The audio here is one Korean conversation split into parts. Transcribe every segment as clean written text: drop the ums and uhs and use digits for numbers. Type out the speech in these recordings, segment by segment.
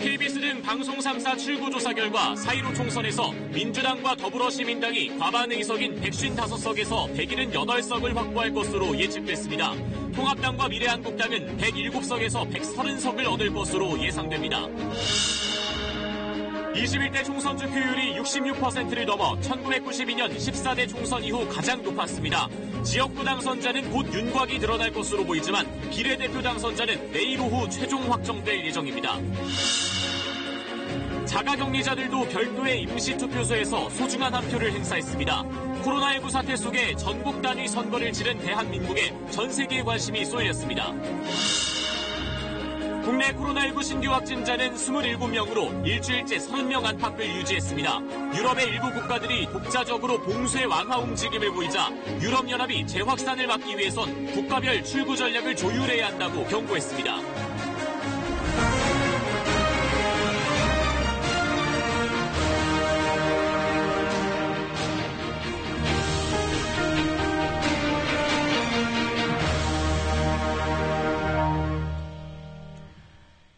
KBS 등 방송 3사 출구조사 결과 4.15 총선에서 민주당과 더불어시민당이 과반 의석인 155석에서 178석을 확보할 것으로 예측됐습니다. 통합당과 미래한국당은 107석에서 130석을 얻을 것으로 예상됩니다. 21대 총선 득표율이 66%를 넘어 1992년 14대 총선 이후 가장 높았습니다. 지역구 당선자는 곧 윤곽이 드러날 것으로 보이지만 비례대표 당선자는 내일 오후 최종 확정될 예정입니다. 자가격리자들도 별도의 임시투표소에서 소중한 한 표를 행사했습니다. 코로나19 사태 속에 전국 단위 선거를 치른 대한민국에 전 세계의 관심이 쏠렸습니다. 국내 코로나19 신규 확진자는 27명으로 일주일째 30명 안팎을 유지했습니다. 유럽의 일부 국가들이 독자적으로 봉쇄 완화 움직임을 보이자 유럽연합이 재확산을 막기 위해선 국가별 출구 전략을 조율해야 한다고 경고했습니다.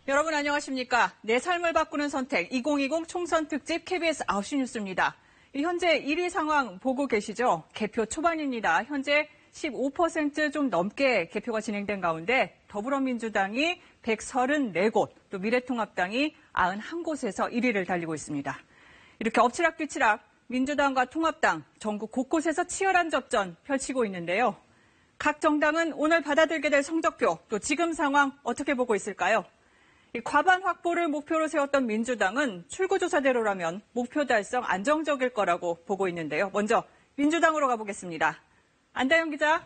여러분 안녕하십니까? 내 삶을 바꾸는 선택 2020 총선 특집 KBS 9시 뉴스입니다. 현재 1위 상황 보고 계시죠? 개표 초반입니다. 현재 15% 좀 넘게 개표가 진행된 가운데 더불어민주당이 134곳, 또 미래통합당이 91곳에서 1위를 달리고 있습니다. 이렇게 엎치락뒤치락 민주당과 통합당 전국 곳곳에서 치열한 접전 펼치고 있는데요. 각 정당은 오늘 받아들게 될 성적표, 또 지금 상황 어떻게 보고 있을까요? 과반 확보를 목표로 세웠던 민주당은 출구조사대로라면 목표 달성 안정적일 거라고 보고 있는데요. 먼저 민주당으로 가보겠습니다. 안다영 기자,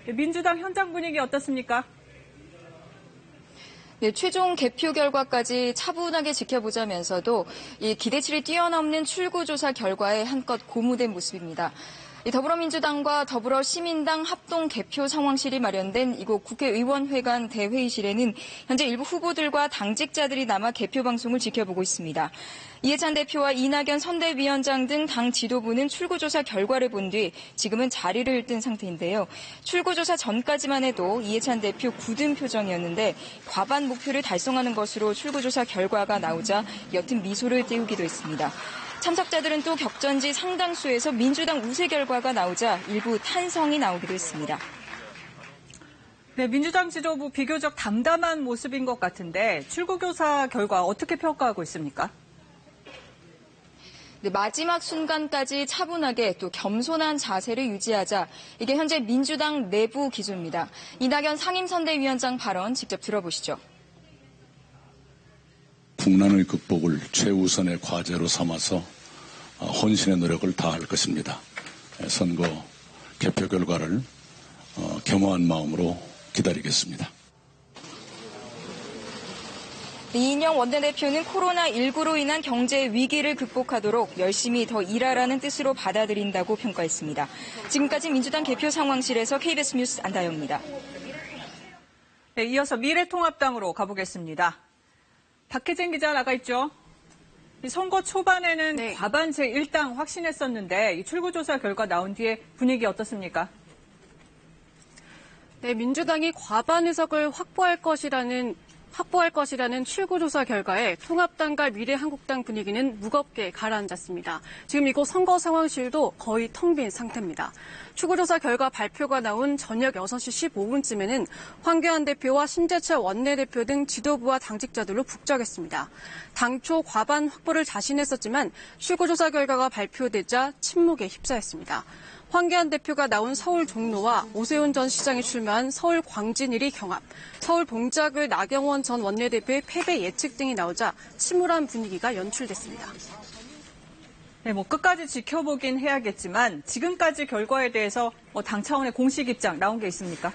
민주당 현장 분위기 어떻습니까? 네, 최종 개표 결과까지 차분하게 지켜보자면서도 이 기대치를 뛰어넘는 출구조사 결과에 한껏 고무된 모습입니다. 더불어민주당과 더불어시민당 합동 개표 상황실이 마련된 이곳 국회의원회관 대회의실에는 현재 일부 후보들과 당직자들이 남아 개표 방송을 지켜보고 있습니다. 이해찬 대표와 이낙연 선대위원장 등 당 지도부는 출구조사 결과를 본 뒤 지금은 자리를 뜬 상태인데요. 출구조사 전까지만 해도 이해찬 대표 굳은 표정이었는데 과반 목표를 달성하는 것으로 출구조사 결과가 나오자 옅은 미소를 띄우기도 했습니다. 참석자들은 또 격전지 상당수에서 민주당 우세 결과가 나오자 일부 탄성이 나오기도 했습니다. 네, 민주당 지도부 비교적 담담한 모습인 것 같은데 출구조사 결과 어떻게 평가하고 있습니까? 네, 마지막 순간까지 차분하게 또 겸손한 자세를 유지하자 이게 현재 민주당 내부 기조입니다. 이낙연 상임선대위원장 발언 직접 들어보시죠. 국난의 극복을 최우선의 과제로 삼아서 혼신의 노력을 다할 것입니다. 선거 개표 결과를 겸허한 마음으로 기다리겠습니다. 이인영 원내대표는 코로나19로 인한 경제 위기를 극복하도록 열심히 더 일하라는 뜻으로 받아들인다고 평가했습니다. 지금까지 민주당 개표 상황실에서 KBS 뉴스 안다영입니다. 네, 이어서 미래통합당으로 가보겠습니다. 박혜진 기자 나가 있죠. 선거 초반에는 과반 제1당 확신했었는데 이 출구조사 결과 나온 뒤에 분위기 어떻습니까? 네, 민주당이 과반 의석을 확보할 것이라는 출구조사 결과에 통합당과 미래한국당 분위기는 무겁게 가라앉았습니다. 지금 이곳 선거 상황실도 거의 텅 빈 상태입니다. 출구조사 결과 발표가 나온 저녁 6시 15분쯤에는 황교안 대표와 신재철 원내대표 등 지도부와 당직자들로 북적였습니다. 당초 과반 확보를 자신했었지만 출구조사 결과가 발표되자 침묵에 휩싸였습니다. 황교안 대표가 나온 서울 종로와 오세훈 전 시장이 출마한 서울 광진일이 경합, 서울 봉작을 나경원 전 원내대표의 패배 예측 등이 나오자 침울한 분위기가 연출됐습니다. 네, 끝까지 지켜보긴 해야겠지만 지금까지 결과에 대해서 당 차원의 공식 입장 나온 게 있습니까?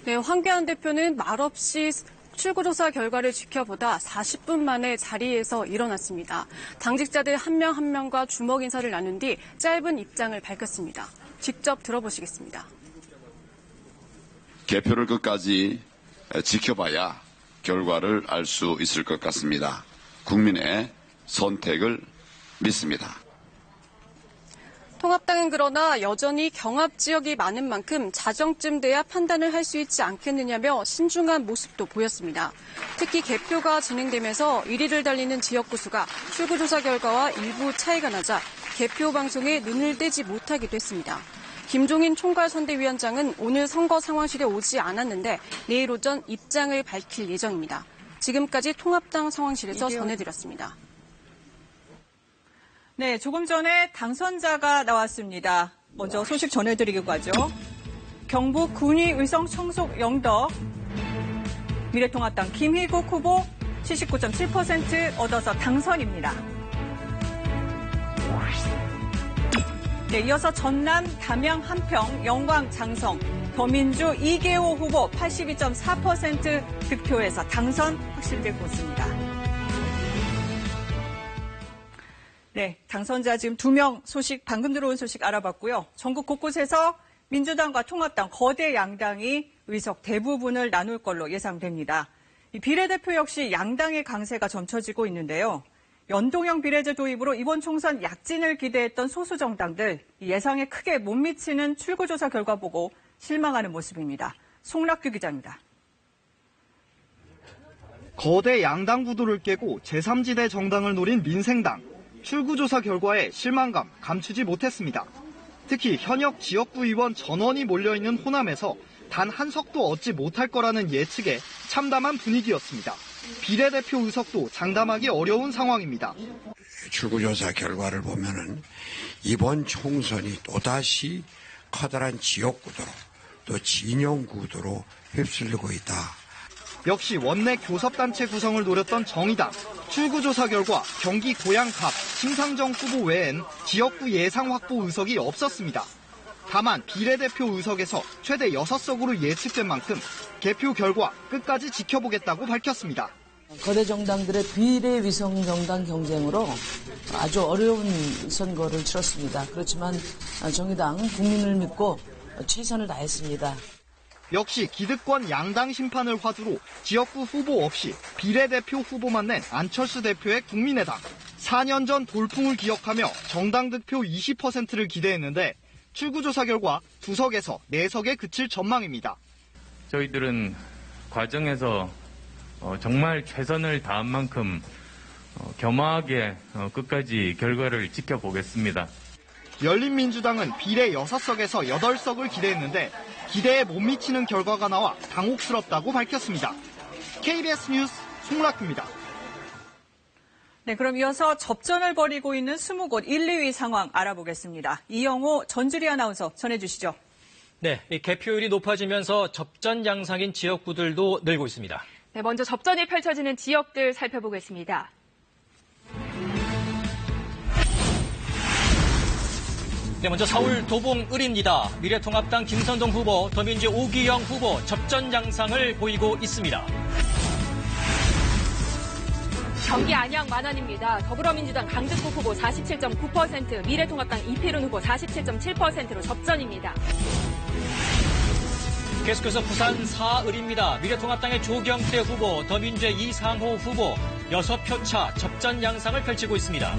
네, 황교안 대표는 말없이 출구조사 결과를 지켜보다 40분 만에 자리에서 일어났습니다. 당직자들 한 명 한 명과 주먹 인사를 나눈 뒤 짧은 입장을 밝혔습니다. 직접 들어보시겠습니다. 개표를 끝까지 지켜봐야 결과를 알 수 있을 것 같습니다. 국민의 선택을 믿습니다. 통합당은 그러나 여전히 경합 지역이 많은 만큼 자정쯤 돼야 판단을 할 수 있지 않겠느냐며 신중한 모습도 보였습니다. 특히 개표가 진행되면서 1위를 달리는 지역구 수가 출구조사 결과와 일부 차이가 나자 개표 방송에 눈을 떼지 못하기도 했습니다. 김종인 총괄선대위원장은 오늘 선거 상황실에 오지 않았는데 내일 오전 입장을 밝힐 예정입니다. 지금까지 통합당 상황실에서 전해드렸습니다. 네, 조금 전에 당선자가 나왔습니다. 먼저 소식 전해드리고 가죠. 경북 군위 의성 청속 영덕 미래통합당 김희국 후보 79.7% 얻어서 당선입니다. 네, 이어서 전남 담양 한평 영광 장성 더민주 이계호 후보 82.4% 득표에서 당선 확실되고 있습니다. 네, 당선자 지금 2명 소식, 방금 들어온 소식 알아봤고요. 전국 곳곳에서 민주당과 통합당 거대 양당이 의석 대부분을 나눌 걸로 예상됩니다. 이 비례대표 역시 양당의 강세가 점쳐지고 있는데요. 연동형 비례제 도입으로 이번 총선 약진을 기대했던 소수 정당들 예상에 크게 못 미치는 출구조사 결과 보고 실망하는 모습입니다. 송락규 기자입니다. 거대 양당 구도를 깨고 제3지대 정당을 노린 민생당. 출구조사 결과에 실망감 감추지 못했습니다. 특히 현역 지역구 의원 전원이 몰려있는 호남에서 단 한 석도 얻지 못할 거라는 예측에 참담한 분위기였습니다. 비례대표 의석도 장담하기 어려운 상황입니다. 출구조사 결과를 보면은 이번 총선이 또다시 커다란 지역구도로 또 진영구도로 휩쓸리고 있다. 역시 원내 교섭단체 구성을 노렸던 정의당. 출구조사 결과 경기 고양갑, 심상정 후보 외엔 지역구 예상 확보 의석이 없었습니다. 다만 비례대표 의석에서 최대 6석으로 예측된 만큼 개표 결과 끝까지 지켜보겠다고 밝혔습니다. 거대 정당들의 비례 위성 정당 경쟁으로 아주 어려운 선거를 치렀습니다. 그렇지만 정의당 국민을 믿고 최선을 다했습니다. 역시 기득권 양당 심판을 화두로 지역구 후보 없이 비례대표 후보만 낸 안철수 대표의 국민의당. 4년 전 돌풍을 기억하며 정당 득표 20%를 기대했는데 출구조사 결과 2석에서 4석에 그칠 전망입니다. 저희들은 과정에서 정말 최선을 다한 만큼 겸허하게 끝까지 결과를 지켜보겠습니다. 열린민주당은 비례 6석에서 8석을 기대했는데 기대에 못 미치는 결과가 나와 당혹스럽다고 밝혔습니다. KBS 뉴스 송락규입니다. 네, 그럼 이어서 접전을 벌이고 있는 20곳 1, 2위 상황 알아보겠습니다. 이영호 전주리 아나운서 전해주시죠. 네, 개표율이 높아지면서 접전 양상인 지역구들도 늘고 있습니다. 네, 먼저 접전이 펼쳐지는 지역들 살펴보겠습니다. 네, 먼저 서울 도봉 을입니다. 미래통합당 김선동 후보, 더민주 오기영 후보 접전 양상을 보이고 있습니다. 경기 안양 만안입니다. 더불어민주당 강득국 후보 47.9%, 미래통합당 이필훈 후보 47.7%로 접전입니다. 계속해서 부산 사을입니다. 미래통합당의 조경태 후보, 더민주의 이상호 후보 6표 차 접전 양상을 펼치고 있습니다.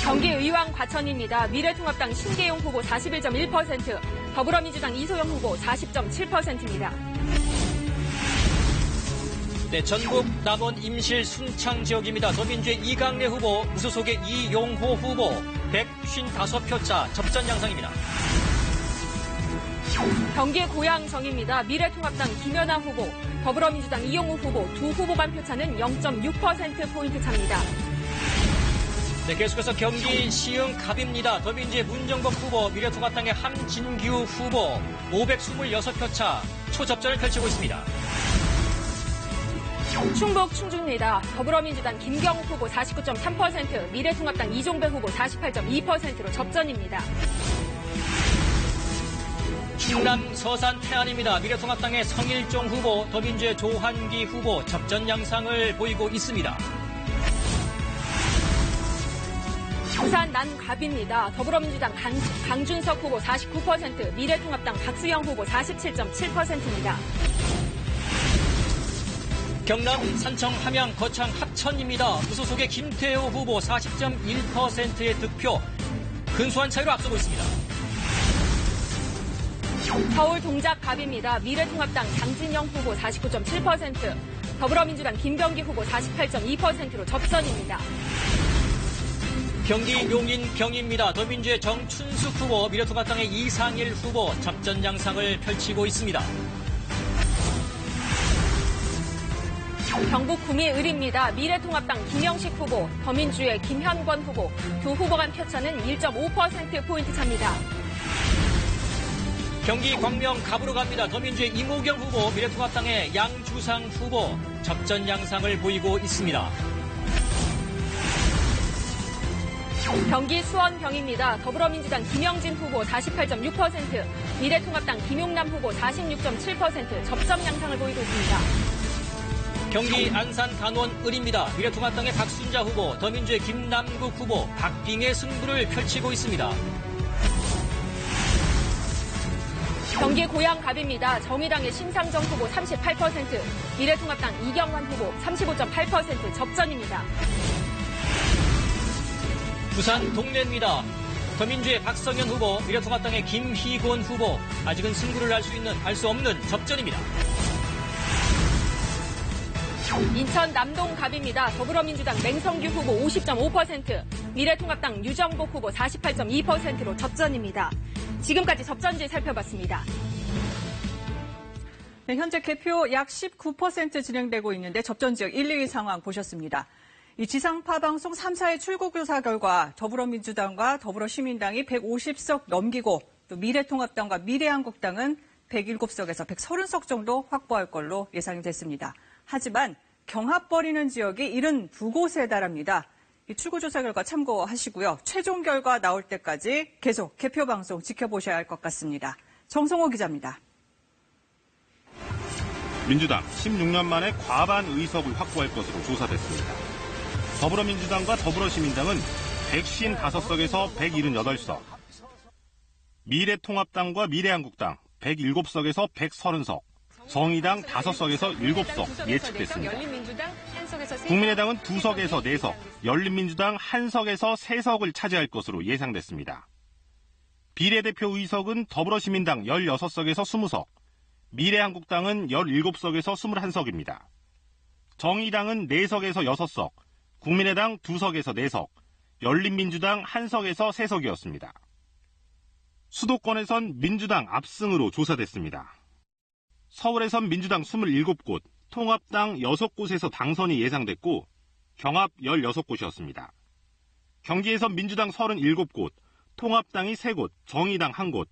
경기 의왕 과천입니다. 미래통합당 신계용 후보 41.1%, 더불어민주당 이소영 후보 40.7%입니다. 네, 전북 남원 임실 순창 지역입니다. 더민주의 이강래 후보, 무소속의 이용호 후보 155표 차 접전 양상입니다. 경기 고양정입니다. 미래통합당 김연아 후보, 더불어민주당 이용우 후보 두 후보 간 표차는 0.6%포인트 차입니다. 네, 계속해서 경기 시흥갑입니다. 더민주의 문정복 후보, 미래통합당의 함진규 후보 526표 차 초접전을 펼치고 있습니다. 충북 충주입니다. 더불어민주당 김경욱 후보 49.3%, 미래통합당 이종배 후보 48.2%로 접전입니다. 충남 서산 태안입니다. 미래통합당의 성일종 후보, 더민주의 조한기 후보 접전 양상을 보이고 있습니다. 부산 난갑입니다. 더불어민주당 강준석 후보 49%, 미래통합당 박수영 후보 47.7%입니다. 경남 산청, 함양, 거창, 합천입니다. 무소속의 김태호 후보 40.1%의 득표. 근소한 차이로 앞서고 있습니다. 서울 동작갑입니다. 미래통합당 장진영 후보 49.7%, 더불어민주당 김병기 후보 48.2%로 접전입니다. 경기 용인 경입니다. 더민주의 정춘숙 후보, 미래통합당의 이상일 후보 접전 양상을 펼치고 있습니다. 경북 구미 을입니다. 미래통합당 김영식 후보, 더민주의 김현권 후보, 두 후보 간 표차는 1.5%포인트 차입니다. 경기 광명 갑으로 갑니다. 더민주의 이모경 후보, 미래통합당의 양주상 후보 접전 양상을 보이고 있습니다. 경기 수원병입니다. 더불어민주당 김영진 후보 48.6%, 미래통합당 김용남 후보 46.7% 접전 양상을 보이고 있습니다. 경기 안산 간원 을입니다. 미래통합당의 박순자 후보, 더민주의 김남국 후보 박빙의 승부를 펼치고 있습니다. 경기 고양갑입니다. 정의당의 신상정 후보 38%, 미래통합당 이경환 후보 35.8% 접전입니다. 부산 동래입니다. 더민주의 박성현 후보, 미래통합당의 김희곤 후보 아직은 승부를 알 수 없는 접전입니다. 인천 남동갑입니다. 더불어민주당 맹성규 후보 50.5%, 미래통합당 유정복 후보 48.2%로 접전입니다. 지금까지 접전지 살펴봤습니다. 네, 현재 개표 약 19% 진행되고 있는데 접전 지역 1, 2위 상황 보셨습니다. 이 지상파 방송 3사의 출구조사 결과 더불어민주당과 더불어시민당이 150석 넘기고 또 미래통합당과 미래한국당은 107석에서 130석 정도 확보할 걸로 예상이 됐습니다. 하지만 경합 벌이는 지역이 72곳에 달합니다. 이 출구조사 결과 참고하시고요. 최종 결과 나올 때까지 계속 개표 방송 지켜보셔야 할 것 같습니다. 정성호 기자입니다. 민주당 16년 만에 과반 의석을 확보할 것으로 조사됐습니다. 더불어민주당과 더불어시민당은 155석에서 178석, 미래통합당과 미래한국당 107석에서 130석, 정의당 5석에서 7석 예측됐습니다. 국민의당은 2석에서 4석, 열린민주당 1석에서 3석을 차지할 것으로 예상됐습니다. 비례대표 의석은 더불어시민당 16석에서 20석, 미래한국당은 17석에서 21석입니다. 정의당은 4석에서 6석, 국민의당 2석에서 4석, 열린민주당 1석에서 3석이었습니다. 수도권에선 민주당 압승으로 조사됐습니다. 서울에선 민주당 27곳, 통합당 6곳에서 당선이 예상됐고 경합 16곳이었습니다. 경기에선 민주당 37곳, 통합당이 3곳, 정의당 1곳,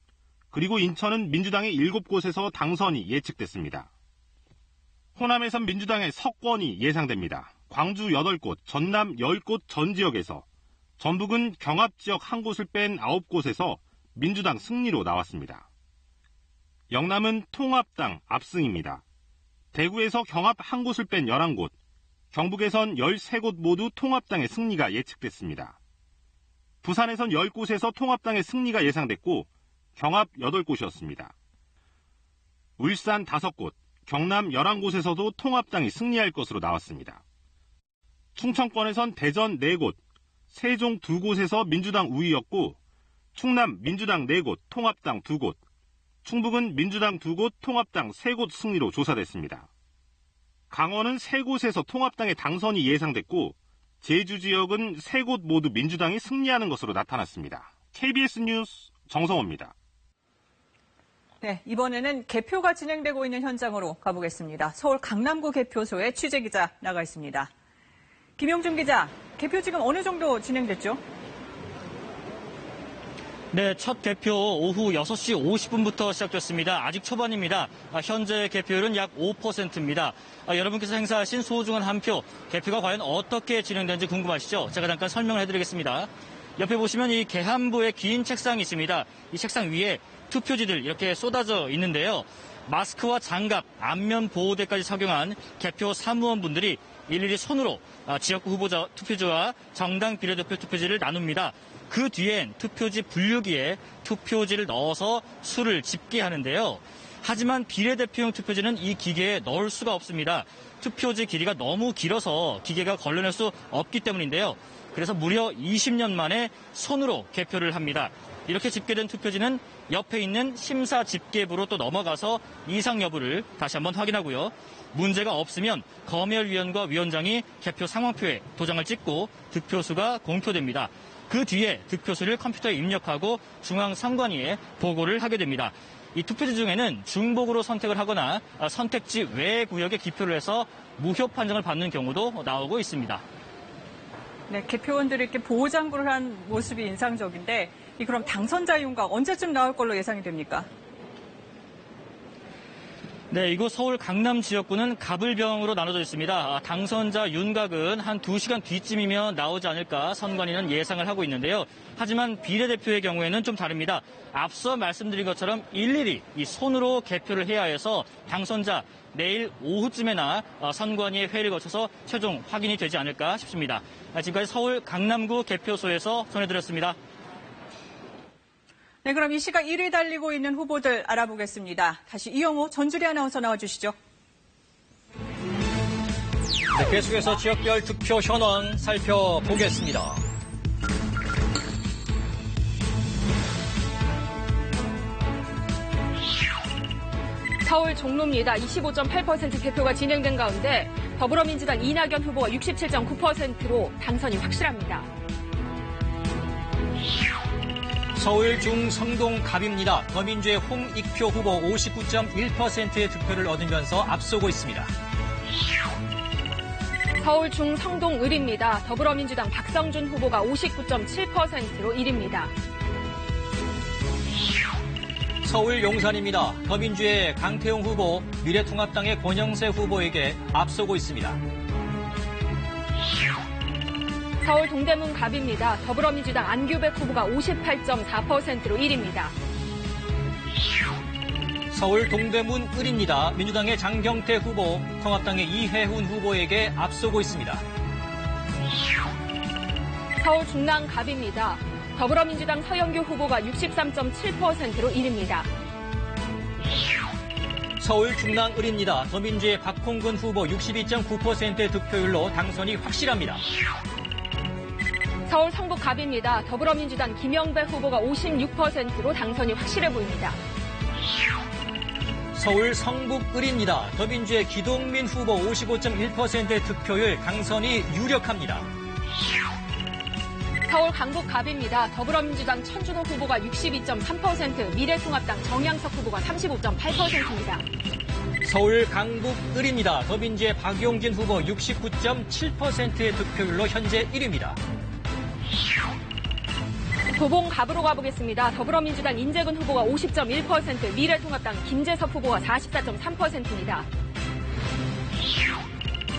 그리고 인천은 민주당이 7곳에서 당선이 예측됐습니다. 호남에선 민주당의 석권이 예상됩니다. 광주 8곳, 전남 10곳 전 지역에서, 전북은 경합 지역 1곳을 뺀 9곳에서 민주당 승리로 나왔습니다. 영남은 통합당 압승입니다. 대구에서 경합 1곳을 뺀 11곳, 경북에선 13곳 모두 통합당의 승리가 예측됐습니다. 부산에선 10곳에서 통합당의 승리가 예상됐고 경합 8곳이었습니다. 울산 5곳, 경남 11곳에서도 통합당이 승리할 것으로 나왔습니다. 충청권에선 대전 4곳, 세종 2곳에서 민주당 우위였고 충남 민주당 4곳, 통합당 2곳, 충북은 민주당 2곳, 통합당 3곳 승리로 조사됐습니다. 강원은 3곳에서 통합당의 당선이 예상됐고 제주 지역은 3곳 모두 민주당이 승리하는 것으로 나타났습니다. KBS 뉴스 정성호입니다. 네, 이번에는 개표가 진행되고 있는 현장으로 가보겠습니다. 서울 강남구 개표소에 취재기자 나가 있습니다. 김용준 기자, 개표 지금 어느 정도 진행됐죠? 네, 첫 개표 오후 6시 50분부터 시작됐습니다. 아직 초반입니다. 현재 개표율은 약 5%입니다. 여러분께서 행사하신 소중한 한 표, 개표가 과연 어떻게 진행되는지 궁금하시죠? 제가 잠깐 설명을 해드리겠습니다. 옆에 보시면 이 계함부에 긴 책상이 있습니다. 이 책상 위에 투표지들 이렇게 쏟아져 있는데요. 마스크와 장갑, 안면 보호대까지 착용한 개표 사무원분들이 일일이 손으로 지역구 후보자 투표지와 정당 비례대표 투표지를 나눕니다. 그 뒤엔 투표지 분류기에 투표지를 넣어서 수를 집계하는데요. 하지만 비례대표용 투표지는 이 기계에 넣을 수가 없습니다. 투표지 길이가 너무 길어서 기계가 걸러낼 수 없기 때문인데요. 그래서 무려 20년 만에 손으로 개표를 합니다. 이렇게 집계된 투표지는 옆에 있는 심사 집계부로 또 넘어가서 이상 여부를 다시 한번 확인하고요. 문제가 없으면 검열위원과 위원장이 개표 상황표에 도장을 찍고 득표수가 공표됩니다. 그 뒤에 득표수를 컴퓨터에 입력하고 중앙선관위에 보고를 하게 됩니다. 이 투표지 중에는 중복으로 선택을 하거나 선택지 외 구역에 기표를 해서 무효 판정을 받는 경우도 나오고 있습니다. 네, 개표원들이 이렇게 보호장구를 한 모습이 인상적인데 그럼 당선자 윤곽 언제쯤 나올 걸로 예상이 됩니까? 네, 이곳 서울 강남 지역구는 갑을병으로 나눠져 있습니다. 당선자 윤곽은 한 2시간 뒤쯤이면 나오지 않을까 선관위는 예상을 하고 있는데요. 하지만 비례대표의 경우에는 좀 다릅니다. 앞서 말씀드린 것처럼 일일이 이 손으로 개표를 해야 해서 당선자 내일 오후쯤에나 선관위의 회의를 거쳐서 최종 확인이 되지 않을까 싶습니다. 지금까지 서울 강남구 개표소에서 전해드렸습니다. 네, 그럼 이 시각 1위 달리고 있는 후보들 알아보겠습니다. 다시 이영호, 전주리 아나운서 나와주시죠. 네, 계속해서 지역별 투표 현황 살펴보겠습니다. 서울 종로입니다. 25.8% 개표가 진행된 가운데 더불어민주당 이낙연 후보가 67.9%로 당선이 확실합니다. 서울 중성동 갑입니다. 더민주의 홍익표 후보 59.1%의 득표를 얻으면서 앞서고 있습니다. 서울 중성동 을입니다. 더불어민주당 박성준 후보가 59.7%로 1위입니다. 서울 용산입니다. 더민주의 강태용 후보, 미래통합당의 권영세 후보에게 앞서고 있습니다. 서울 동대문 갑입니다. 더불어민주당 안규백 후보가 58.4%로 1위입니다. 서울 동대문 을입니다. 민주당의 장경태 후보, 통합당의 이혜훈 후보에게 앞서고 있습니다. 서울 중랑 갑입니다. 더불어민주당 서영교 후보가 63.7%로 1위입니다. 서울 중랑 을입니다. 더민주의 박홍근 후보 62.9%의 득표율로 당선이 확실합니다. 서울 성북 갑입니다. 더불어민주당 김영배 후보가 56%로 당선이 확실해 보입니다. 서울 성북 을입니다. 더민주의 기동민 후보 55.1%의 득표율 당선이 유력합니다. 서울 강북 갑입니다. 더불어민주당 천준호 후보가 62.3%, 미래통합당 정양석 후보가 35.8%입니다. 서울 강북 을입니다. 더민주의 박용진 후보 69.7%의 득표율로 현재 1위입니다. 도봉 갑으로 가보겠습니다. 더불어민주당 인재근 후보가 50.1%, 미래통합당 김재섭 후보가 44.3%입니다.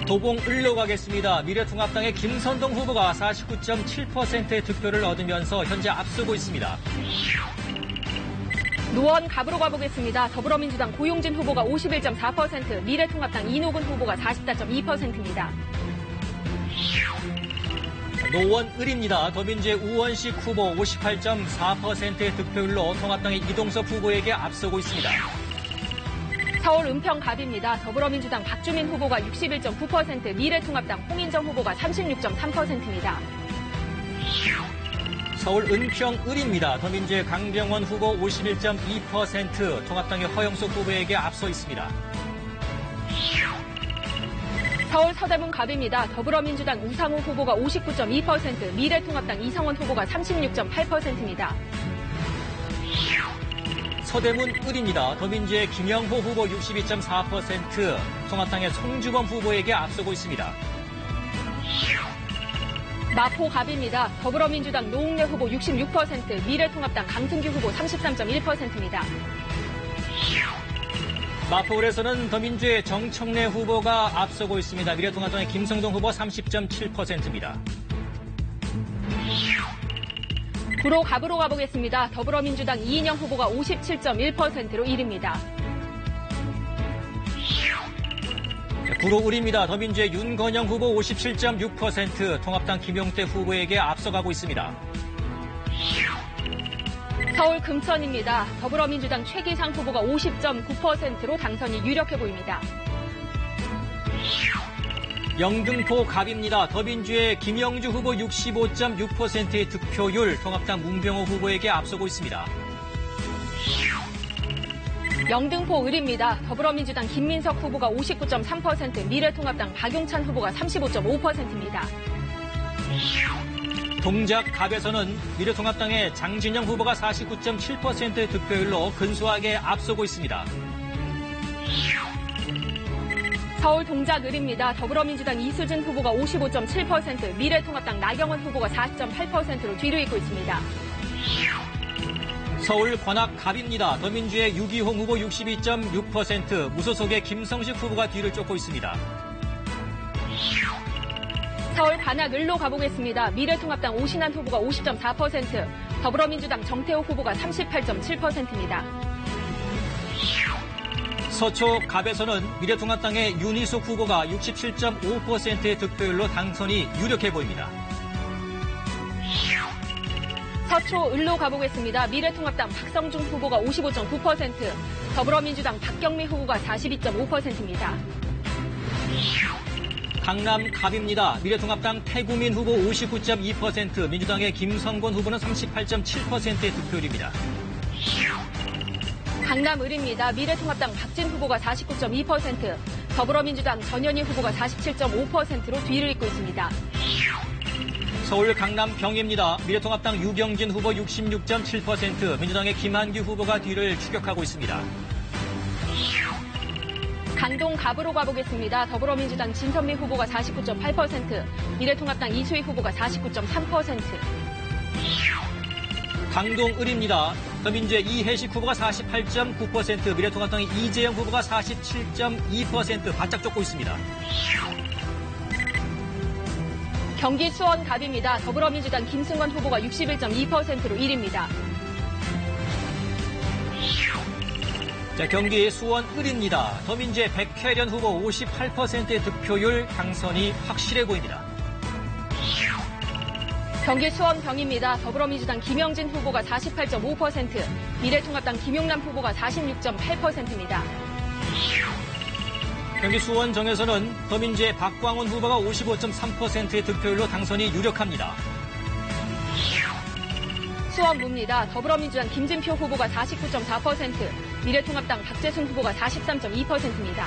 도봉 을로 가겠습니다. 미래통합당의 김선동 후보가 49.7%의 득표를 얻으면서 현재 앞서고 있습니다. 노원 갑으로 가보겠습니다. 더불어민주당 고용진 후보가 51.4%, 미래통합당 이노근 후보가 44.2%입니다. 노원 을입니다. 더민주의 우원식 후보 58.4%의 득표율로 통합당의 이동섭 후보에게 앞서고 있습니다. 서울 은평 갑입니다. 더불어민주당 박주민 후보가 61.9%, 미래통합당 홍인정 후보가 36.3%입니다. 서울 은평 을입니다. 더민주의 강병원 후보 51.2%, 통합당의 허영석 후보에게 앞서 있습니다. 서울 서대문 갑입니다. 더불어민주당 우상호 후보가 59.2%, 미래통합당 이성원 후보가 36.8%입니다. 서대문 을입니다. 더민주의 김영호 후보 62.4%, 통합당의 송주범 후보에게 앞서고 있습니다. 마포 갑입니다. 더불어민주당 노웅래 후보 66%, 미래통합당 강승규 후보 33.1%입니다. 마포을에서는 더민주의 정청래 후보가 앞서고 있습니다. 미래통합당의 김성동 후보 30.7%입니다. 구로 갑으로 가보겠습니다. 더불어민주당 이인영 후보가 57.1%로 1위입니다. 구로 을입니다. 더민주의 윤건영 후보 57.6%, 통합당 김용태 후보에게 앞서가고 있습니다. 서울 금천입니다. 더불어민주당 최기상 후보가 50.9%로 당선이 유력해 보입니다. 영등포 갑입니다. 더민주의 김영주 후보 65.6%의 득표율, 통합당 문병호 후보에게 앞서고 있습니다. 영등포 을입니다. 더불어민주당 김민석 후보가 59.3%, 미래통합당 박용찬 후보가 35.5%입니다. 동작 갑에서는 미래통합당의 장진영 후보가 49.7%의 득표율로 근소하게 앞서고 있습니다. 서울 동작 을입니다. 더불어민주당 이수진 후보가 55.7%, 미래통합당 나경원 후보가 40.8%로 뒤를 잇고 있습니다. 서울 관악 갑입니다. 더민주의 유기홍 후보 62.6%, 무소속의 김성식 후보가 뒤를 쫓고 있습니다. 서울 관악 을로 가보겠습니다. 미래통합당 오신환 후보가 50.4%, 더불어민주당 정태호 후보가 38.7%입니다. 서초 갑에서는 미래통합당의 윤희숙 후보가 67.5%의 득표율로 당선이 유력해 보입니다. 서초 을로 가보겠습니다. 미래통합당 박성중 후보가 55.9%, 더불어민주당 박경미 후보가 42.5%입니다. 강남 갑입니다. 미래통합당 태구민 후보 59.2%, 민주당의 김성곤 후보는 38.7%의 득표율입니다. 강남 을입니다. 미래통합당 박진 후보가 49.2%, 더불어민주당 전현희 후보가 47.5%로 뒤를 잇고 있습니다. 서울 강남 병입니다. 미래통합당 유경진 후보 66.7%, 민주당의 김한규 후보가 뒤를 추격하고 있습니다. 강동 갑으로 가보겠습니다. 더불어민주당 진선미 후보가 49.8%, 미래통합당 이수희 후보가 49.3%. 강동 을입니다. 더민주의 이혜식 후보가 48.9%, 미래통합당의 이재영 후보가 47.2% 바짝 쫓고 있습니다. 경기 수원 갑입니다. 더불어민주당 김승원 후보가 61.2%로 1위입니다. 자, 경기 수원 을입니다. 더민주의 백혜련 후보 58%의 득표율, 당선이 확실해 보입니다. 경기 수원 병입니다. 더불어민주당 김영진 후보가 48.5%, 미래통합당 김용남 후보가 46.8%입니다. 경기 수원 정에서는 더민주의 박광훈 후보가 55.3%의 득표율로 당선이 유력합니다. 수원무입니다. 더불어민주당 김진표 후보가 49.4%, 미래통합당 박재순 후보가 43.2%입니다.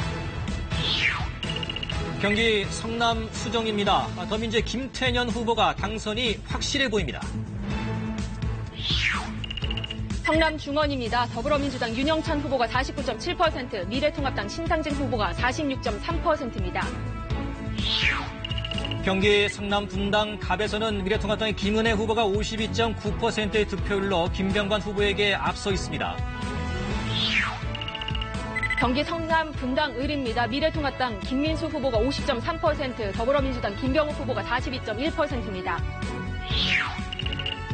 경기 성남 수정입니다. 더민주의 김태년 후보가 당선이 확실해 보입니다. 성남 중원입니다. 더불어민주당 윤영찬 후보가 49.7%, 미래통합당 신상진 후보가 46.3%입니다. 경기 성남 분당 갑에서는 미래통합당의 김은혜 후보가 52.9%의 득표율로 김병관 후보에게 앞서 있습니다. 경기 성남 분당 을입니다. 미래통합당 김민수 후보가 50.3%, 더불어민주당 김병욱 후보가 42.1%입니다.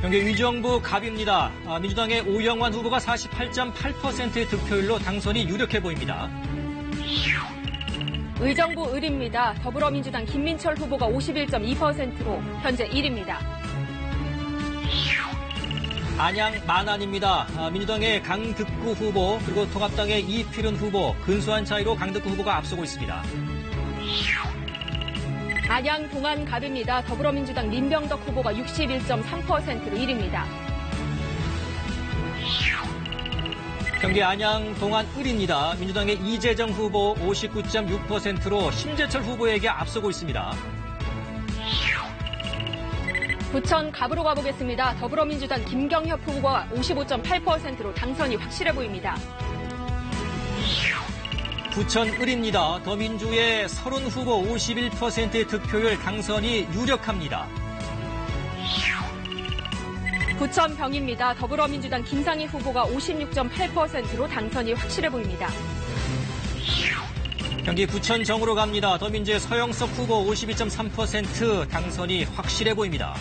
경기 의정부 갑입니다. 민주당의 오영환 후보가 48.8%의 득표율로 당선이 유력해 보입니다. 의정부 을입니다. 더불어민주당 김민철 후보가 51.2%로 현재 1위입니다. 안양 만안입니다. 민주당의 강득구 후보 그리고 통합당의 이필훈 후보 근소한 차이로 강득구 후보가 앞서고 있습니다. 안양 동안 갑입니다. 더불어민주당 민병덕 후보가 61.3%로 1위입니다. 경기 안양 동안 을입니다. 민주당의 이재정 후보 59.6%로 심재철 후보에게 앞서고 있습니다. 부천 갑으로 가보겠습니다. 더불어민주당 김경협 후보가 55.8%로 당선이 확실해 보입니다. 부천 을입니다. 더민주의 서른 후보 51%의 득표율 당선이 유력합니다. 부천 병입니다. 더불어민주당 김상희 후보가 56.8%로 당선이 확실해 보입니다. 경기 부천 정으로 갑니다. 더민주의 서영석 후보 52.3% 당선이 확실해 보입니다.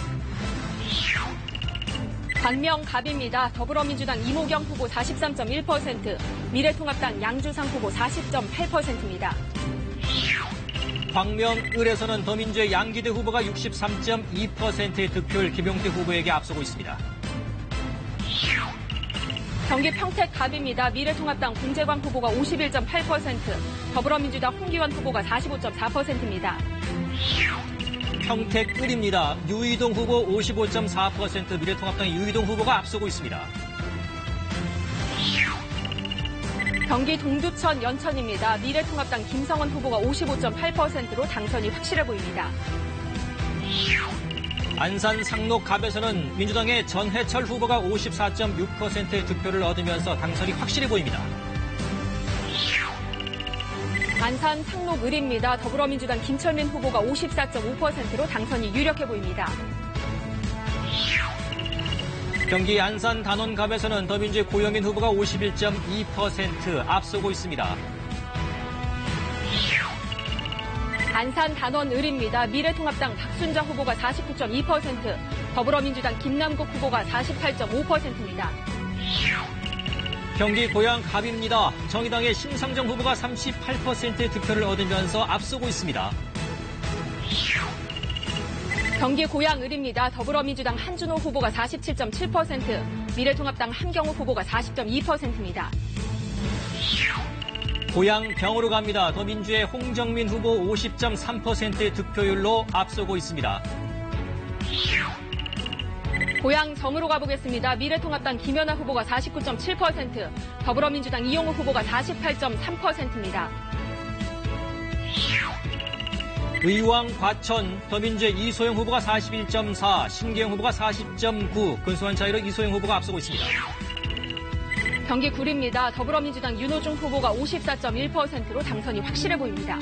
광명 갑입니다. 더불어민주당 이모경 후보 43.1%, 미래통합당 양주상 후보 40.8%입니다. 광명 을에서는 더민주의 양기대 후보가 63.2%의 득표율 김용태 후보에게 앞서고 있습니다. 경기 평택갑입니다. 미래통합당 공재광 후보가 51.8%, 더불어민주당 홍기원 후보가 45.4%입니다. 평택을입니다. 유이동 후보 55.4%, 미래통합당 유이동 후보가 앞서고 있습니다. 경기 동두천 연천입니다. 미래통합당 김성원 후보가 55.8%로 당선이 확실해 보입니다. 안산 상록갑에서는 민주당의 전해철 후보가 54.6%의 득표를 얻으면서 당선이 확실해 보입니다. 안산 상록을입니다. 더불어민주당 김철민 후보가 54.5%로 당선이 유력해 보입니다. 경기 안산 단원갑에서는 더민주의 고영민 후보가 51.2% 앞서고 있습니다. 안산 단원을입니다. 미래통합당 박순자 후보가 49.2%, 더불어민주당 김남국 후보가 48.5%입니다. 경기 고양갑입니다. 정의당의 심상정 후보가 38%의 득표를 얻으면서 앞서고 있습니다. 경기 고양을입니다. 더불어민주당 한준호 후보가 47.7%, 미래통합당 함경호 후보가 40.2%입니다. 고양병으로 갑니다. 더민주의 홍정민 후보 50.3%의 득표율로 앞서고 있습니다. 고양정으로 가보겠습니다. 미래통합당 김연아 후보가 49.7%, 더불어민주당 이용우 후보가 48.3%입니다. 의왕 과천 더민주의 이소영 후보가 41.4, 신기영 후보가 40.9, 근소한 차이로 이소영 후보가 앞서고 있습니다. 경기 구리입니다. 더불어민주당 윤호중 후보가 54.1%로 당선이 확실해 보입니다.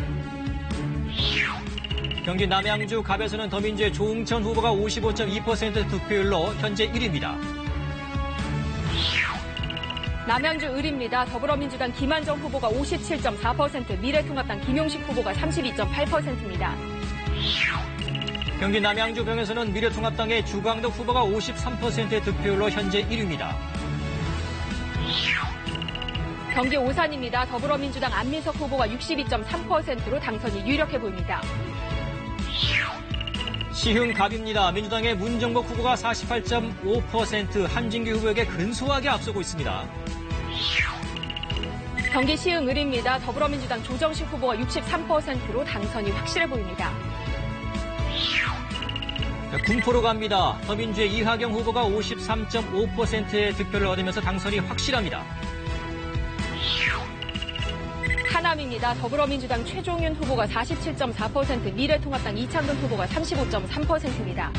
경기 남양주 갑에서는 더민주의 조응천 후보가 55.2% 득표율로 현재 1위입니다. 남양주 을입니다. 더불어민주당 김한정 후보가 57.4%, 미래통합당 김용식 후보가 32.8%입니다. 경기 남양주 병에서는 미래통합당의 주광덕 후보가 53%의 득표율로 현재 1위입니다. 경기 오산입니다. 더불어민주당 안민석 후보가 62.3%로 당선이 유력해 보입니다. 시흥갑입니다. 민주당의 문정복 후보가 48.5%, 한진규 후보에게 근소하게 앞서고 있습니다. 경기 시흥을입니다. 더불어민주당 조정식 후보가 63%로 당선이 확실해 보입니다. 군포로 갑니다. 더민주의 이하경 후보가 53.5%의 득표를 얻으면서 당선이 확실합니다. 하남입니다. 더불어민주당 최종윤 후보가 47.4%, 미래통합당 이창근 후보가 35.3%입니다.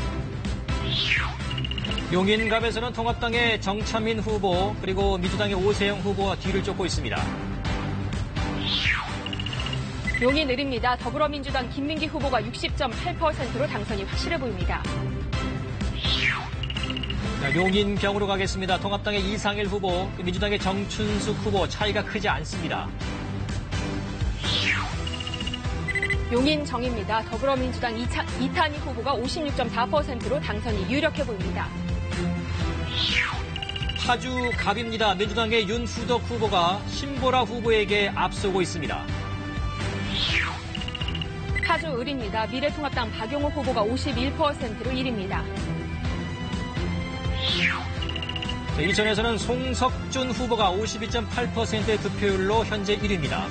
용인갑에서는 통합당의 정차민 후보 그리고 민주당의 오세영 후보와 뒤를 쫓고 있습니다. 용인을입니다. 더불어민주당 김민기 후보가 60.8%로 당선이 확실해 보입니다. 용인경으로 가겠습니다. 통합당의 이상일 후보, 민주당의 정춘숙 후보 차이가 크지 않습니다. 용인정입니다. 더불어민주당 이탄희 후보가 56.4%로 당선이 유력해 보입니다. 파주갑입니다. 민주당의 윤후덕 후보가 신보라 후보에게 앞서고 있습니다. 파주을입니다. 미래통합당 박용호 후보가 51%로 1위입니다. 이천에서는 송석준 후보가 52.8%의 득표율로 현재 1위입니다.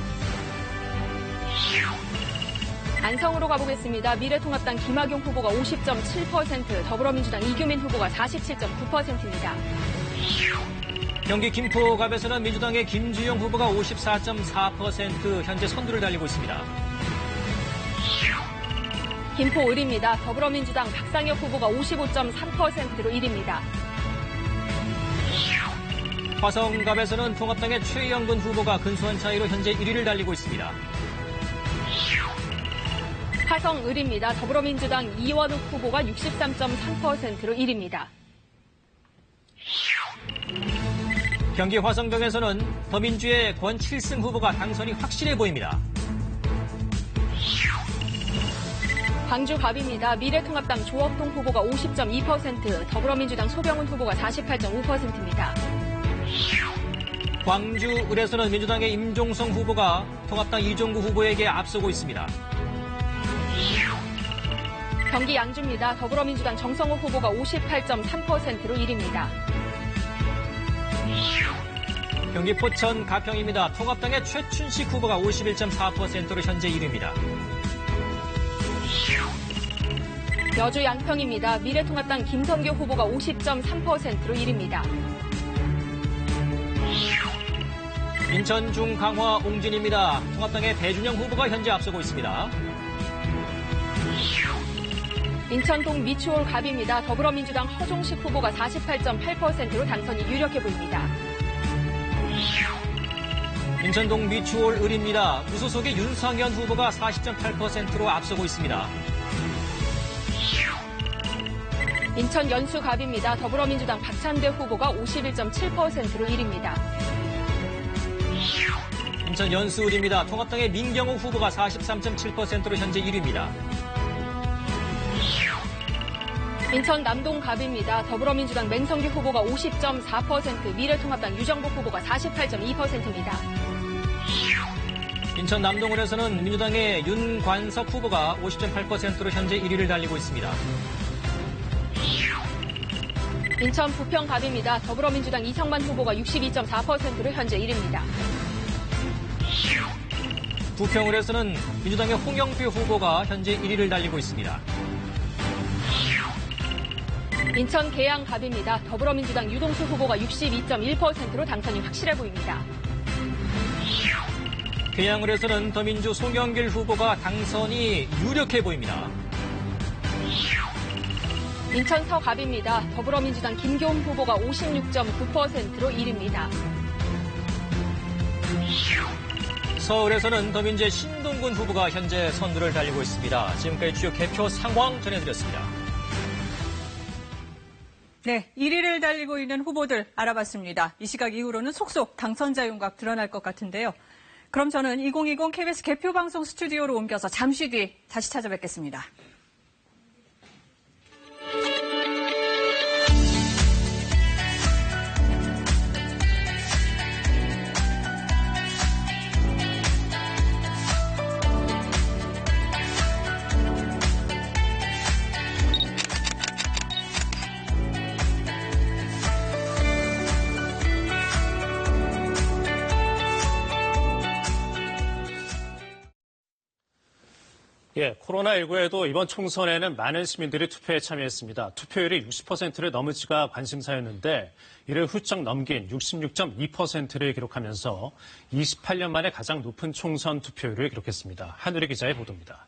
안성으로 가보겠습니다. 미래통합당 김학용 후보가 50.7%, 더불어민주당 이규민 후보가 47.9%입니다. 경기 김포갑에서는 민주당의 김주영 후보가 54.4% 현재 선두를 달리고 있습니다. 김포을입니다. 더불어민주당 박상혁 후보가 55.3%로 1위입니다. 화성갑에서는 통합당의 최영근 후보가 근소한 차이로 현재 1위를 달리고 있습니다. 화성을입니다. 더불어민주당 이원욱 후보가 63.3%로 1위입니다. 경기 화성동에서는 더민주의 권칠승 후보가 당선이 확실해 보입니다. 광주갑입니다. 미래통합당 조업동 후보가 50.2%, 더불어민주당 소병훈 후보가 48.5%입니다. 광주을에서는 민주당의 임종성 후보가 통합당 이종구 후보에게 앞서고 있습니다. 경기 양주입니다. 더불어민주당 정성호 후보가 58.3%로 1위입니다. 경기 포천 가평입니다. 통합당의 최춘식 후보가 51.4%로 현재 1위입니다. 여주 양평입니다. 미래통합당 김성교 후보가 50.3%로 1위입니다. 인천 중강화 옹진입니다. 통합당의 배준영 후보가 현재 앞서고 있습니다. 인천 동미추홀 갑입니다. 더불어민주당 허종식 후보가 48.8%로 당선이 유력해 보입니다. 인천 동미추홀 을입니다. 무소속의 윤상현 후보가 40.8%로 앞서고 있습니다. 인천 연수갑입니다. 더불어민주당 박찬대 후보가 51.7%로 1위입니다. 인천 연수을입니다. 통합당의 민경우 후보가 43.7%로 현재 1위입니다. 인천 남동갑입니다. 더불어민주당 맹성규 후보가 50.4%, 미래통합당 유정복 후보가 48.2%입니다. 인천 남동을에서는 민주당의 윤관석 후보가 50.8%로 현재 1위를 달리고 있습니다. 인천 부평갑입니다. 더불어민주당 이상만 후보가 62.4%로 현재 1위입니다. 부평을에서는 민주당의 홍영표 후보가 현재 1위를 달리고 있습니다. 인천 계양갑입니다. 더불어민주당 유동수 후보가 62.1%로 당선이 확실해 보입니다. 계양을에서는 더민주 송영길 후보가 당선이 유력해 보입니다. 인천 서갑입니다. 더불어민주당 김교훈 후보가 56.9%로 1위입니다. 서울에서는 더민주의 신동근 후보가 현재 선두를 달리고 있습니다. 지금까지 주요 개표 상황 전해드렸습니다. 네, 1위를 달리고 있는 후보들 알아봤습니다. 이 시각 이후로는 속속 당선자 윤곽 드러날 것 같은데요. 그럼 저는 2020 KBS 개표방송 스튜디오로 옮겨서 잠시 뒤 다시 찾아뵙겠습니다. 코로나19에도 이번 총선에는 많은 시민들이 투표에 참여했습니다. 투표율이 60%를 넘을지가 관심사였는데 이를 훌쩍 넘긴 66.2%를 기록하면서 28년 만에 가장 높은 총선 투표율을 기록했습니다. 한우리 기자의 보도입니다.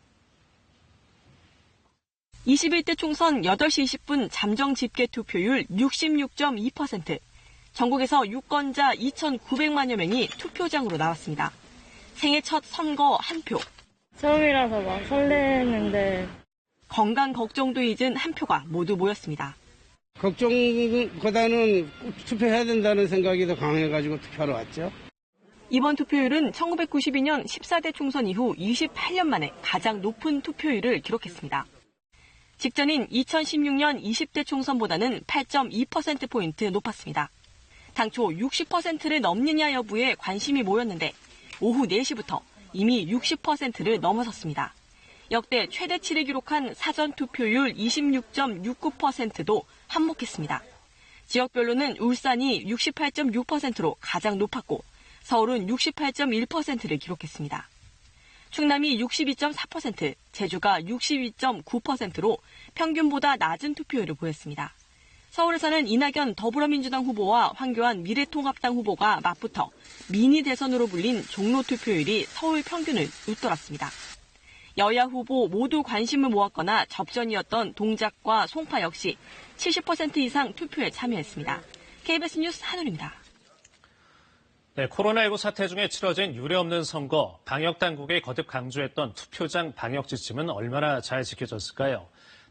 21대 총선 8시 20분 잠정 집계 투표율 66.2%. 전국에서 유권자 2,900만여 명이 투표장으로 나왔습니다. 생애 첫 선거 한 표. 처음이라서 막 설레는데. 건강 걱정도 잊은 한 표가 모두 모였습니다. 걱정보다는 투표해야 된다는 생각이 더 강해가지고 투표하러 왔죠. 이번 투표율은 1992년 14대 총선 이후 28년 만에 가장 높은 투표율을 기록했습니다. 직전인 2016년 20대 총선보다는 8.2%포인트 높았습니다. 당초 60%를 넘느냐 여부에 관심이 모였는데 오후 4시부터 이미 60%를 넘어섰습니다. 역대 최대치를 기록한 사전투표율 26.69%도 한몫했습니다. 지역별로는 울산이 68.6%로 가장 높았고 서울은 68.1%를 기록했습니다. 충남이 62.4%, 제주가 62.9%로 평균보다 낮은 투표율을 보였습니다. 서울에서는 이낙연 더불어민주당 후보와 황교안 미래통합당 후보가 맞붙어 미니 대선으로 불린 종로 투표율이 서울 평균을 웃돌았습니다. 여야 후보 모두 관심을 모았거나 접전이었던 동작과 송파 역시 70% 이상 투표에 참여했습니다. KBS 뉴스 한울입니다. 네, 코로나19 사태 중에 치러진 유례없는 선거, 방역당국이 거듭 강조했던 투표장 방역 지침은 얼마나 잘 지켜졌을까요?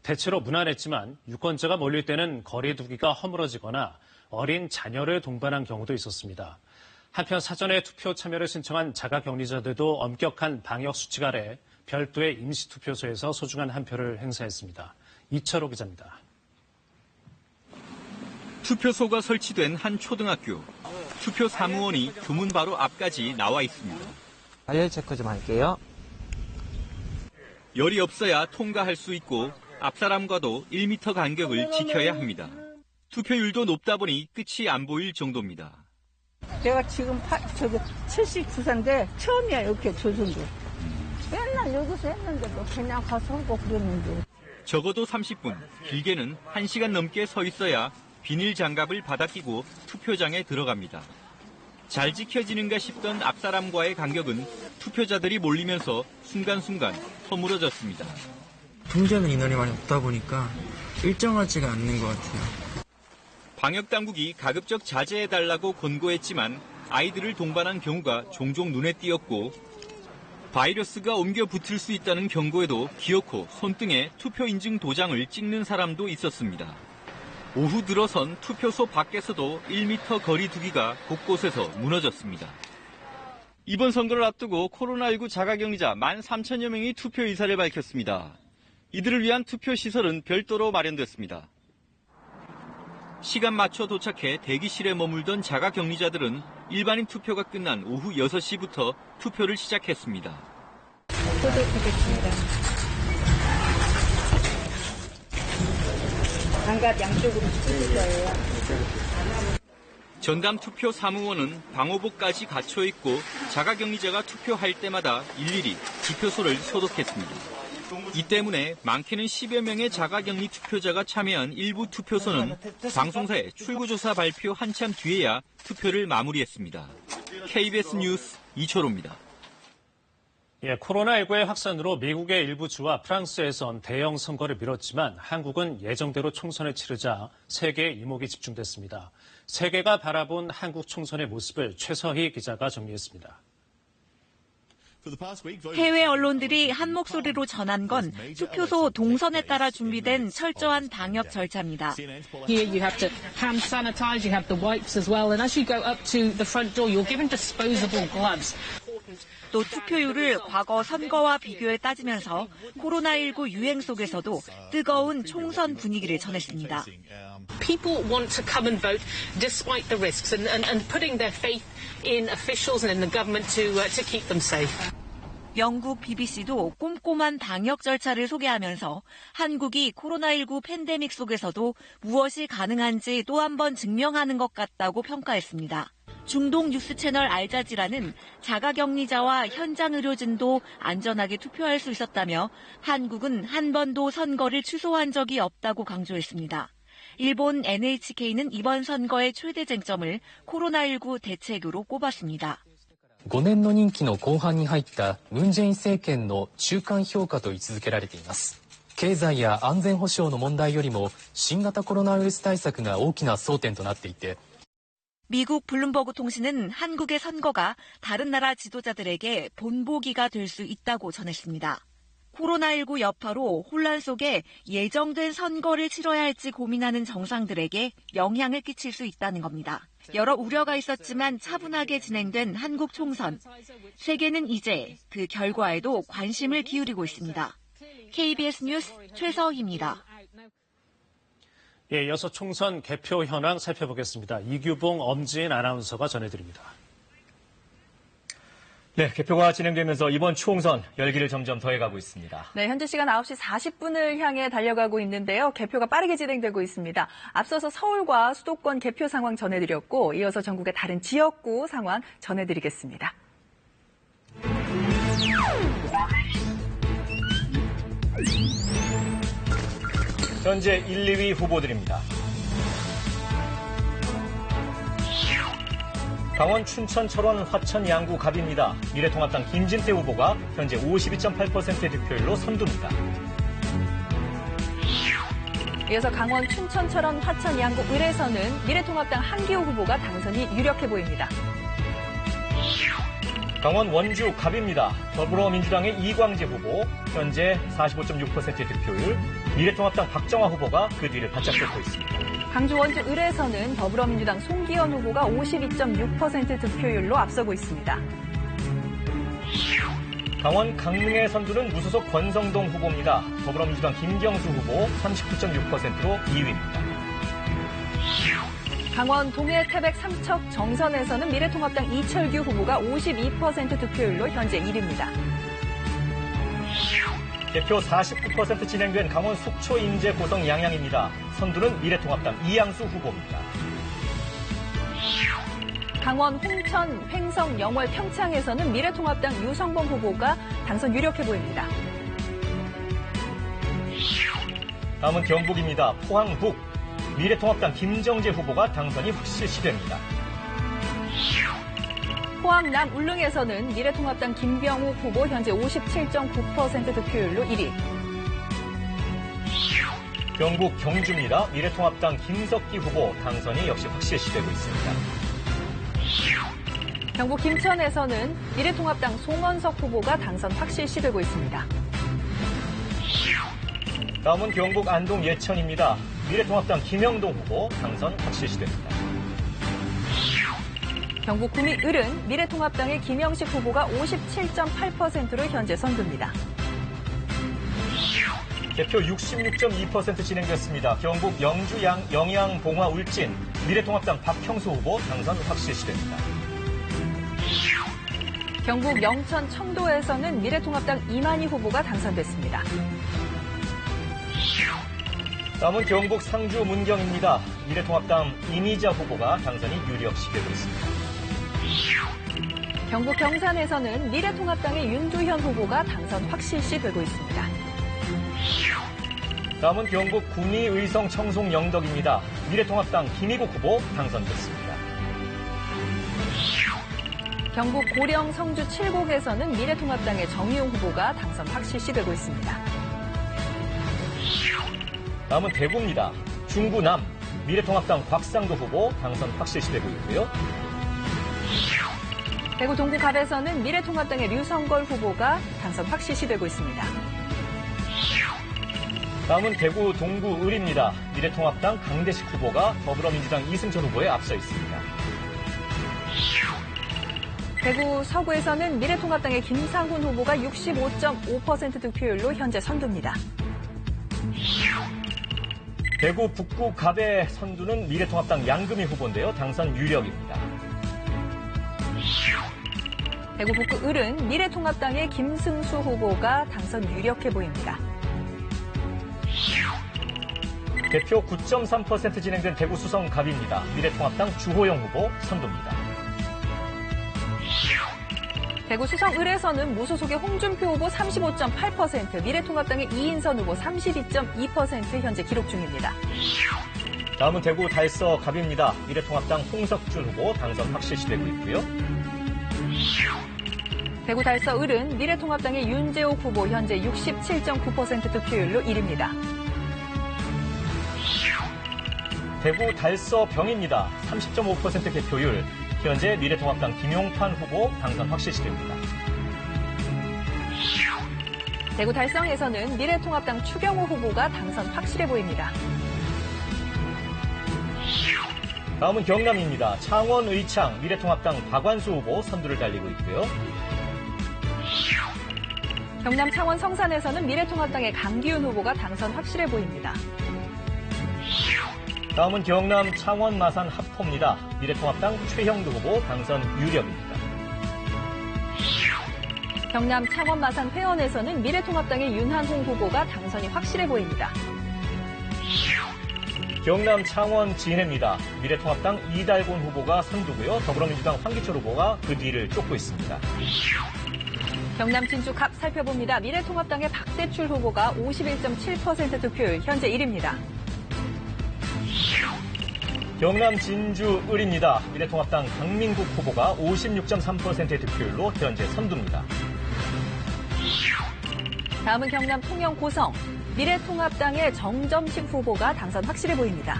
대체로 무난했지만 유권자가 몰릴 때는 거리 두기가 허물어지거나 어린 자녀를 동반한 경우도 있었습니다. 한편 사전에 투표 참여를 신청한 자가격리자들도 엄격한 방역 수칙 아래 별도의 임시투표소에서 소중한 한 표를 행사했습니다. 이철호 기자입니다. 투표소가 설치된 한 초등학교. 투표 사무원이 교문 바로 앞까지 나와 있습니다. 발열 체크 좀 할게요. 열이 없어야 통과할 수 있고 앞 사람과도 1m 간격을 지켜야 합니다. 투표율도 높다 보니 끝이 안 보일 정도입니다. 내가 지금 79세인데 처음이야 이렇게 조준 거. 맨날 여기서 했는데도 그냥 가서 하고 그랬는데. 적어도 30분, 길게는 1시간 넘게 서 있어야 비닐 장갑을 받아 끼고 투표장에 들어갑니다. 잘 지켜지는가 싶던 앞사람과의 간격은 투표자들이 몰리면서 순간순간 허물어졌습니다. 통제하는 인원이 많이 없다 보니까 일정하지가 않는 것 같아요. 방역당국이 가급적 자제해달라고 권고했지만 아이들을 동반한 경우가 종종 눈에 띄었고 바이러스가 옮겨 붙을 수 있다는 경고에도 기어코 손등에 투표인증 도장을 찍는 사람도 있었습니다. 오후 들어선 투표소 밖에서도 1m 거리 두기가 곳곳에서 무너졌습니다. 이번 선거를 앞두고 코로나19 자가격리자 13,000여 명이 투표 의사를 밝혔습니다. 이들을 위한 투표 시설은 별도로 마련됐습니다. 시간 맞춰 도착해 대기실에 머물던 자가격리자들은 일반인 투표가 끝난 오후 6시부터 투표를 시작했습니다. 소독하겠습니다. 장갑 양쪽으로 쓰실 거예요. 전담 투표 사무원은 방호복까지 갖춰 있고 자가격리자가 투표할 때마다 일일이 투표소를 소독했습니다. 이 때문에 많게는 10여 명의 자가격리 투표자가 참여한 일부 투표소는 방송사의 출구조사 발표 한참 뒤에야 투표를 마무리했습니다. KBS 뉴스 이철호입니다. 코로나19의 확산으로 미국의 일부 주와 프랑스에선 대형 선거를 미뤘지만 한국은 예정대로 총선을 치르자 세계의 이목이 집중됐습니다. 세계가 바라본 한국 총선의 모습을 최서희 기자가 정리했습니다. 해외 언론들이 한 목소리로 전한 건 투표소 동선에 따라 준비된 철저한 방역 절차입니다. Here you have to hand sanitize, you have the wipes as well, and as you go up to the front door, you're given disposable gloves. 또 투표율을 과거 선거와 비교해 따지면서 코로나19 유행 속에서도 뜨거운 총선 분위기를 전했습니다. People want to come and vote despite the risks and putting their faith in officials and in the government to keep them safe. 영국 BBC도 꼼꼼한 방역 절차를 소개하면서 한국이 코로나19 팬데믹 속에서도 무엇이 가능한지 또 한 번 증명하는 것 같다고 평가했습니다. 중동 뉴스 채널 알자지라는 자가격리자와 현장 의료진도 안전하게 투표할 수 있었다며 한국은 한 번도 선거를 취소한 적이 없다고 강조했습니다. 일본 NHK는 이번 선거의 최대 쟁점을 코로나19 대책으로 꼽았습니다. 5年の任期の後半に入ったムン・ジェイン政権の中間評価と位置づけられています。経済や安全保障の問題よりも新型コロナウイルス対策が大きな争点となっていて 미국 블룸버그 통신은 한국의 선거가 다른 나라 지도자들에게 본보기가 될 수 있다고 전했습니다. 코로나19 여파로 혼란 속에 예정된 선거를 치러야 할지 고민하는 정상들에게 영향을 끼칠 수 있다는 겁니다. 여러 우려가 있었지만 차분하게 진행된 한국 총선. 세계는 이제 그 결과에도 관심을 기울이고 있습니다. KBS 뉴스 최서희입니다. 이어서 총선 개표 현황 살펴보겠습니다. 이규봉, 엄지인 아나운서가 전해드립니다. 네, 개표가 진행되면서 이번 총선 열기를 점점 더해가고 있습니다. 네, 현재 시간 9시 40분을 향해 달려가고 있는데요. 개표가 빠르게 진행되고 있습니다. 앞서서 서울과 수도권 개표 상황 전해드렸고 이어서 전국의 다른 지역구 상황 전해드리겠습니다. 현재 1, 2위 후보들입니다. 강원 춘천, 철원, 화천, 양구, 갑입니다. 미래통합당 김진태 후보가 현재 52.8%의 득표율로 선두입니다. 이어서 강원 춘천, 철원, 화천, 양구, 을에서는 미래통합당 한기호 후보가 당선이 유력해 보입니다. 강원 원주 갑입니다. 더불어민주당의 이광재 후보 현재 45.6%의 득표율, 미래통합당 박정화 후보가 그 뒤를 바짝 쫓고 있습니다. 광주 원주 을에서는 더불어민주당 송기현 후보가 52.6% 득표율로 앞서고 있습니다. 강원 강릉의 선두는 무소속 권성동 후보입니다. 더불어민주당 김경수 후보 39.6%로 2위입니다. 강원 동해 태백 삼척 정선에서는 미래통합당 이철규 후보가 52% 득표율로 현재 1위입니다. 개표 49% 진행된 강원 속초 인제 고성 양양입니다. 선두는 미래통합당 이양수 후보입니다. 강원 홍천, 횡성, 영월, 평창에서는 미래통합당 유성범 후보가 당선 유력해 보입니다. 다음은 경북입니다. 포항 북. 미래통합당 김정재 후보가 당선이 확실시됩니다. 포항 남 울릉에서는 미래통합당 김병욱 후보 현재 57.9% 득표율로 1위. 경북 경주입니다. 미래통합당 김석기 후보 당선이 역시 확실시되고 있습니다. 경북 김천에서는 미래통합당 송원석 후보가 당선 확실시되고 있습니다. 다음은 경북 안동 예천입니다. 미래통합당 김영동 후보 당선 확실시됩니다. 경북 구미 을은 미래통합당의 김영식 후보가 57.8%로 현재 선두입니다. 개표 66.2% 진행됐습니다. 경북 영주 영양 봉화 울진 미래통합당 박형수 후보 당선 확실시됩니다. 경북 영천 청도에서는 미래통합당 이만희 후보가 당선됐습니다. 다음은 경북 상주 문경입니다. 미래통합당 이미자 후보가 당선이 유력시되고 있습니다. 경북 경산에서는 미래통합당의 윤주현 후보가 당선 확실시되고 있습니다. 다음은 경북 구미 의성 청송 영덕입니다. 미래통합당 김희국 후보 당선됐습니다. 경북 고령 성주 칠곡에서는 미래통합당의 정의용 후보가 당선 확실시되고 있습니다. 다음은 대구입니다. 중구남 미래통합당 곽상도 후보 당선 확실시되고 있고요. 대구 동구갑에서는 미래통합당의 류성걸 후보가 당선 확실시되고 있습니다. 다음은 대구 동구 을입니다. 미래통합당 강대식 후보가 더불어민주당 이승철 후보에 앞서 있습니다. 대구 서구에서는 미래통합당의 김상훈 후보가 65.5% 득표율로 현재 선두입니다. 대구 북구 갑의 선두는 미래통합당 양금희 후보인데요. 당선 유력입니다. 대구 북구 을은 미래통합당의 김승수 후보가 당선 유력해 보입니다. 개표 9.3% 진행된 대구 수성 갑입니다. 미래통합당 주호영 후보 선두입니다. 대구 수성 을에서는 무소속의 홍준표 후보 35.8%, 미래통합당의 이인선 후보 32.2% 현재 기록 중입니다. 다음은 대구 달서 갑입니다. 미래통합당 홍석준 후보 당선 확실시되고 있고요. 대구 달서 을은 미래통합당의 윤재옥 후보 현재 67.9% 득표율로 1위입니다. 대구 달서 병입니다. 30.5% 개표율. 현재 미래통합당 김용판 후보 당선 확실시됩니다. 대구 달성에서는 미래통합당 추경호 후보가 당선 확실해 보입니다. 다음은 경남입니다. 창원 의창 미래통합당 박완수 후보 선두를 달리고 있고요. 경남 창원 성산에서는 미래통합당의 강기훈 후보가 당선 확실해 보입니다. 다음은 경남 창원 마산 합포입니다. 미래통합당 최형두 후보 당선 유력입니다. 경남 창원 마산 회원에서는 미래통합당의 윤한홍 후보가 당선이 확실해 보입니다. 경남 창원 진해입니다. 미래통합당 이달곤 후보가 선두고요. 더불어민주당 황기철 후보가 그 뒤를 쫓고 있습니다. 경남 진주 갑 살펴봅니다. 미래통합당의 박대출 후보가 51.7% 득표율 현재 1위입니다. 경남 진주 을입니다. 미래통합당 강민국 후보가 56.3%의 득표율로 현재 선두입니다. 다음은 경남 통영 고성. 미래통합당의 정점식 후보가 당선 확실해 보입니다.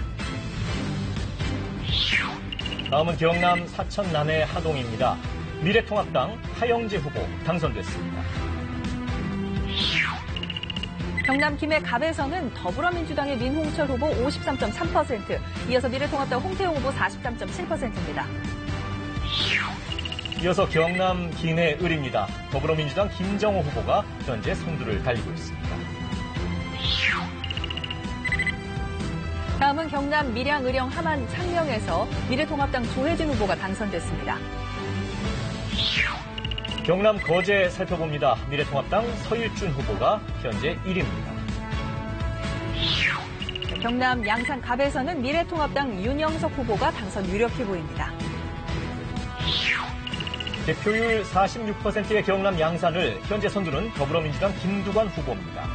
다음은 경남 사천 남해 하동입니다. 미래통합당 하영재 후보 당선됐습니다. 경남 김해 갑에서는 더불어민주당의 민홍철 후보 53.3%, 이어서 미래통합당 홍태용 후보 43.7%입니다. 이어서 경남 기내 을입니다. 더불어민주당 김정호 후보가 현재 선두를 달리고 있습니다. 다음은 경남 밀양, 의령, 함안, 창녕에서 미래통합당 조혜진 후보가 당선됐습니다. 경남 거제 살펴봅니다. 미래통합당 서일준 후보가 현재 1위입니다. 경남 양산 갑에서는 미래통합당 윤영석 후보가 당선 유력해 보입니다. 개표율 46%의 경남 양산을 현재 선두는 더불어민주당 김두관 후보입니다.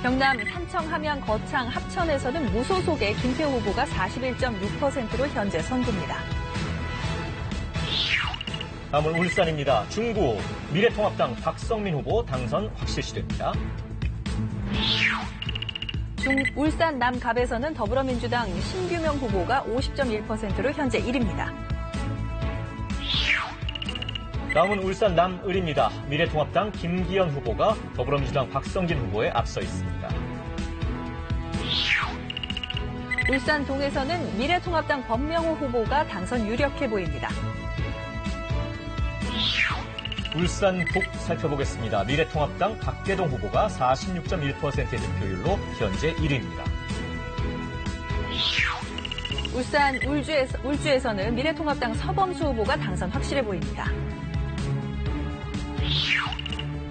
경남 산청, 함양, 거창, 합천에서는 무소속의 김태호 후보가 41.6%로 현재 선두입니다. 다음은 울산입니다. 중구 미래통합당 박성민 후보 당선 확실시됩니다. 울산 남갑에서는 더불어민주당 신규명 후보가 50.1%로 현재 1위입니다. 다음은 울산 남을입니다. 미래통합당 김기현 후보가 더불어민주당 박성진 후보에 앞서 있습니다. 울산 동에서는 미래통합당 법명호 후보가 당선 유력해 보입니다. 울산 북 살펴보겠습니다. 미래통합당 박계동 후보가 46.1%의 득표율로 현재 1위입니다. 울산 울주에서는 미래통합당 서범수 후보가 당선 확실해 보입니다.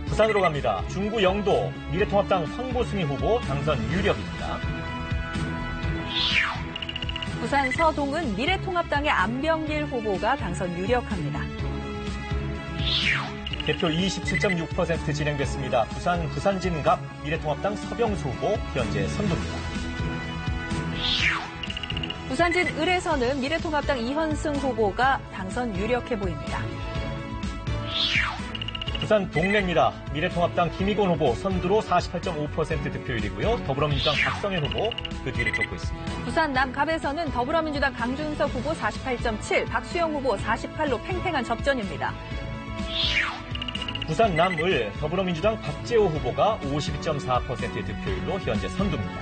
부산으로 갑니다. 중구 영도 미래통합당 황보승희 후보 당선 유력입니다. 부산 서동은 미래통합당의 안병길 후보가 당선 유력합니다. 개표 27.6% 진행됐습니다. 부산진갑 미래통합당 서병수 후보 현재 선두입니다. 부산진 을에서는 미래통합당 이현승 후보가 당선 유력해 보입니다. 부산 동래입니다. 미래통합당 김희곤 후보 선두로 48.5% 득표율이고요. 더불어민주당 박성현 후보 그 뒤를 쫓고 있습니다. 부산 남갑에서는 더불어민주당 강준석 후보 48.7, 박수영 후보 48로 팽팽한 접전입니다. 부산 남을 더불어민주당 박재호 후보가 52.4%의 득표율로 현재 선두입니다.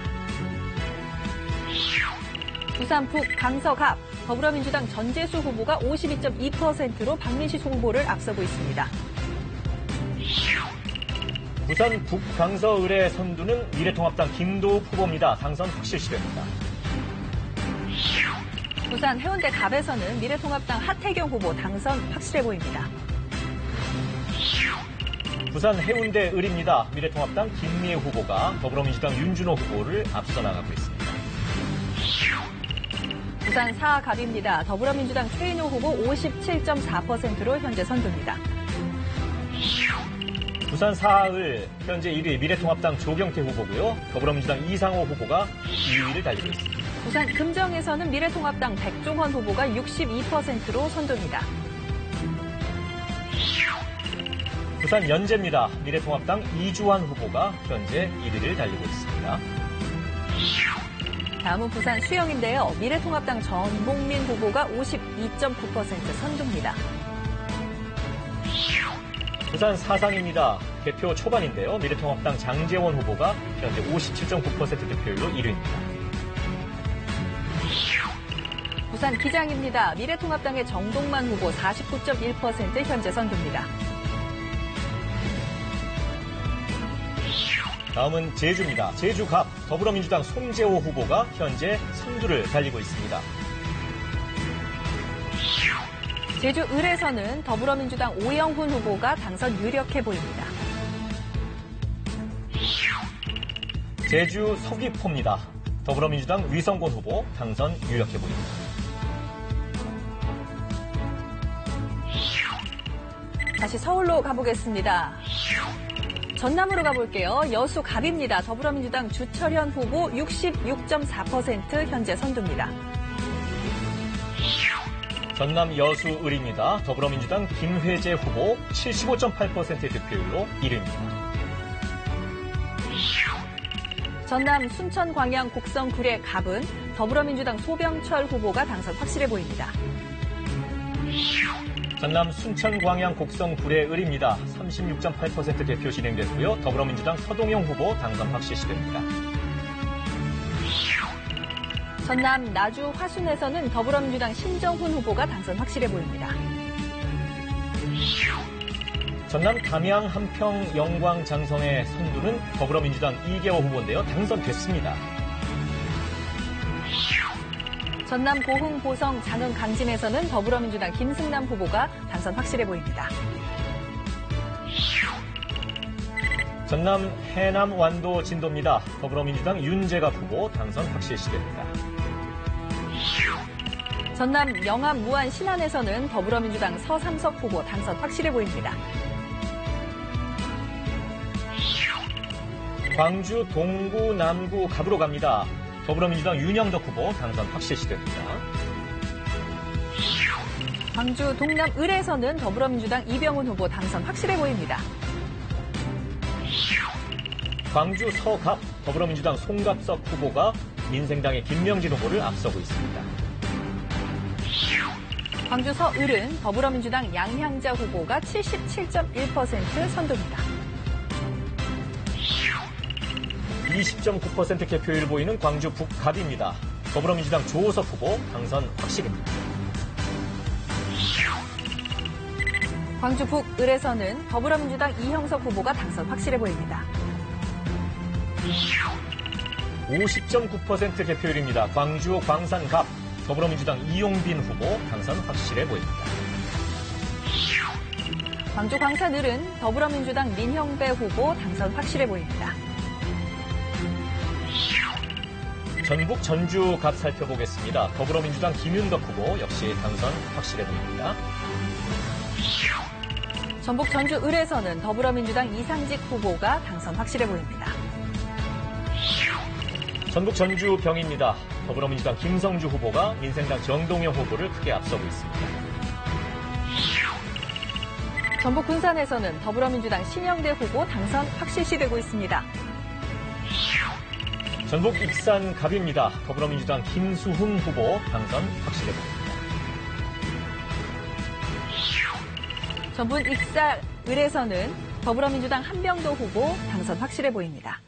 부산 북 강서갑 더불어민주당 전재수 후보가 52.2%로 박민식 후보를 앞서고 있습니다. 부산 북 강서을의 선두는 미래통합당 김도욱 후보입니다. 당선 확실시됩니다. 부산 해운대 갑에서는 미래통합당 하태경 후보 당선 확실해 보입니다. 부산 해운대 을입니다. 미래통합당 김미애 후보가 더불어민주당 윤준호 후보를 앞서 나가고 있습니다. 부산 사갑입니다. 더불어민주당 최인호 후보 57.4%로 현재 선두입니다. 부산 사을 현재 1위 미래통합당 조경태 후보고요. 더불어민주당 이상호 후보가 2위를 달리고 있습니다. 부산 금정에서는 미래통합당 백종원 후보가 62%로 선두입니다. 부산 연제입니다. 미래통합당 이주환 후보가 현재 1위를 달리고 있습니다. 다음은 부산 수영인데요. 미래통합당 전봉민 후보가 52.9% 선두입니다. 부산 사상입니다. 개표 초반인데요. 미래통합당 장재원 후보가 현재 57.9% 득표율로 1위입니다. 부산 기장입니다. 미래통합당의 정동만 후보 49.1% 현재 선두입니다. 다음은 제주입니다. 제주갑 더불어민주당 손재호 후보가 현재 선두를 달리고 있습니다. 제주 을에서는 더불어민주당 오영훈 후보가 당선 유력해 보입니다. 제주 서귀포입니다. 더불어민주당 위성곤 후보 당선 유력해 보입니다. 다시 서울로 가보겠습니다. 전남으로 가볼게요. 여수 갑입니다. 더불어민주당 주철현 후보 66.4% 현재 선두입니다. 전남 여수 을입니다. 더불어민주당 김회재 후보 75.8%의 득표율로 1위입니다. 전남 순천 광양 곡성 구례 갑은 더불어민주당 소병철 후보가 당선 확실해 보입니다. 전남 순천 광양 곡성 구례 을입니다. 36.8% 대표 진행됐고요. 더불어민주당 서동영 후보 당선 확실시됩니다. 전남 나주 화순에서는 더불어민주당 신정훈 후보가 당선 확실해 보입니다. 전남 담양 한평 영광 장성의 선두는 더불어민주당 이계호 후보인데요. 당선됐습니다. 전남 고흥 보성 장흥 강진에서는 더불어민주당 김승남 후보가 당선 확실해 보입니다. 전남 해남 완도 진도입니다. 더불어민주당 윤재갑 후보 당선 확실시됩니다. 전남 영암 무안 신안에서는 더불어민주당 서삼석 후보 당선 확실해 보입니다. 광주 동구, 남구, 갑으로 갑니다. 더불어민주당 윤영덕 후보 당선 확실시됩니다. 광주 동남 을에서는 더불어민주당 이병훈 후보 당선 확실해 보입니다. 광주 서갑, 더불어민주당 송갑석 후보가 민생당의 김명진 후보를 앞서고 있습니다. 광주 서을은 더불어민주당 양향자 후보가 77.1% 선두입니다. 20.9% 개표율 보이는 광주 북갑입니다. 더불어민주당 조호석 후보 당선 확실입니다. 광주 북을에서는 더불어민주당 이형석 후보가 당선 확실해 보입니다. 50.9% 개표율입니다. 광주 광산갑, 더불어민주당 이용빈 후보 당선 확실해 보입니다. 광주 광산을은 더불어민주당 민형배 후보 당선 확실해 보입니다. 전북 전주갑 살펴보겠습니다. 더불어민주당 김윤덕 후보 역시 당선 확실해 보입니다. 전북 전주을에서는 더불어민주당 이상직 후보가 당선 확실해 보입니다. 전북 전주병입니다. 더불어민주당 김성주 후보가 민생당 정동영 후보를 크게 앞서고 있습니다. 전북 군산에서는 더불어민주당 신영대 후보 당선 확실시되고 있습니다. 전북 익산갑입니다. 더불어민주당 김수훈 후보 당선 확실해 보입니다. 전북 익산을에서는 더불어민주당 한병도 후보 당선 확실해 보입니다.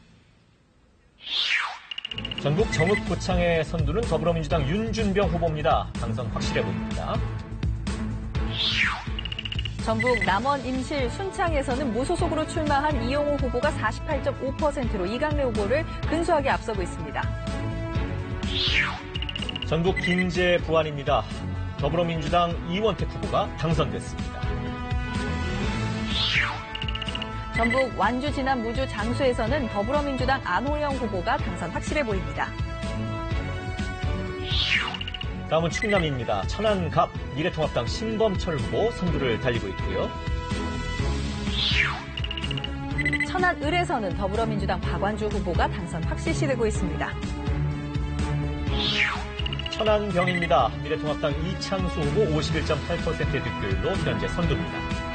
전북 정읍고창의 선두는 더불어민주당 윤준병 후보입니다. 당선 확실해 보입니다. 전북 남원 임실 순창에서는 무소속으로 출마한 이용호 후보가 48.5%로 이강래 후보를 근소하게 앞서고 있습니다. 전북 김제 부안입니다. 더불어민주당 이원택 후보가 당선됐습니다. 전북 완주 진안 무주 장수에서는 더불어민주당 안호영 후보가 당선 확실해 보입니다. 다음은 충남입니다. 천안갑, 미래통합당 신범철 후보 선두를 달리고 있고요. 천안을에서는 더불어민주당 박완주 후보가 당선 확실시되고 있습니다. 천안병입니다. 미래통합당 이창수 후보 51.8%의 득표율로 현재 선두입니다.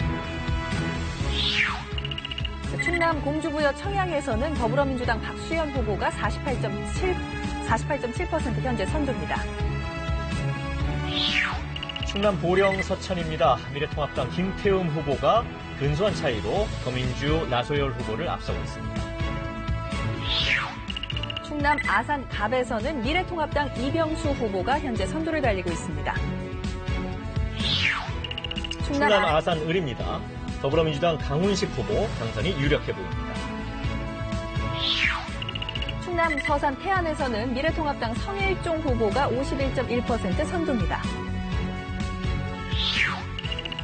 충남 공주부여 청양에서는 더불어민주당 박수현 후보가 48.7% 현재 선두입니다. 충남 보령 서천입니다. 미래통합당 김태음 후보가 근소한 차이로 더민주 나소열 후보를 앞서고 있습니다. 충남 아산 갑에서는 미래통합당 이병수 후보가 현재 선두를 달리고 있습니다. 충남 아산 을입니다. 더불어민주당 강훈식 후보 당선이 유력해 보입니다. 충남 서산 태안에서는 미래통합당 성일종 후보가 51.1% 선두입니다.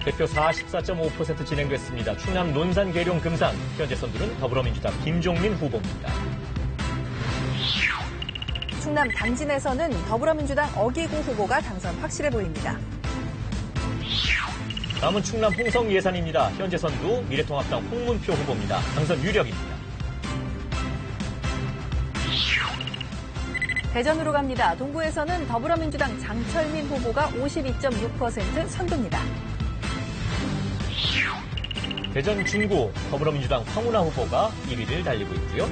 대표 44.5% 진행됐습니다. 충남 논산 계룡 금산 현재 선두는 더불어민주당 김종민 후보입니다. 충남 당진에서는 더불어민주당 어기구 후보가 당선 확실해 보입니다. 다음은 충남 홍성 예산입니다. 현재 선두 미래통합당 홍문표 후보입니다. 당선 유력입니다. 대전으로 갑니다. 동구에서는 더불어민주당 장철민 후보가 52.6% 선두입니다. 대전 중구 더불어민주당 황운하 후보가 1위를 달리고 있고요.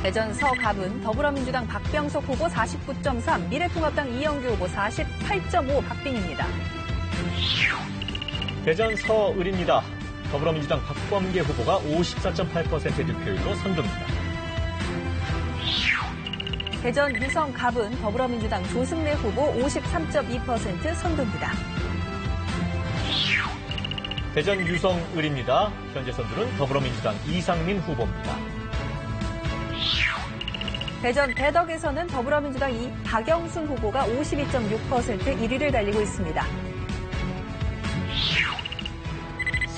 대전 서갑은 더불어민주당 박병석 후보 49.3, 미래통합당 이영규 후보 48.5 박빙입니다. 대전 서을입니다. 더불어민주당 박범계 후보가 54.8%의 득표율로 선두입니다. 대전 유성갑은 더불어민주당 조승래 후보 53.2% 선두입니다. 대전 유성을입니다. 현재 선두는 더불어민주당 이상민 후보입니다. 대전 대덕에서는 더불어민주당 박영순 후보가 52.6% 1위를 달리고 있습니다.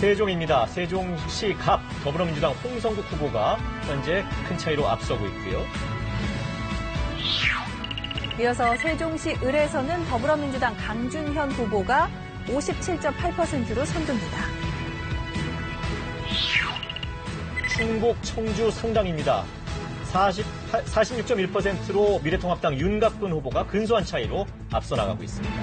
세종입니다. 세종시 갑 더불어민주당 홍성국 후보가 현재 큰 차이로 앞서고 있고요. 이어서 세종시 을에서는 더불어민주당 강준현 후보가 57.8%로 선두입니다. 충북 청주 성당입니다. 46.1%로 미래통합당 윤갑근 후보가 근소한 차이로 앞서 나가고 있습니다.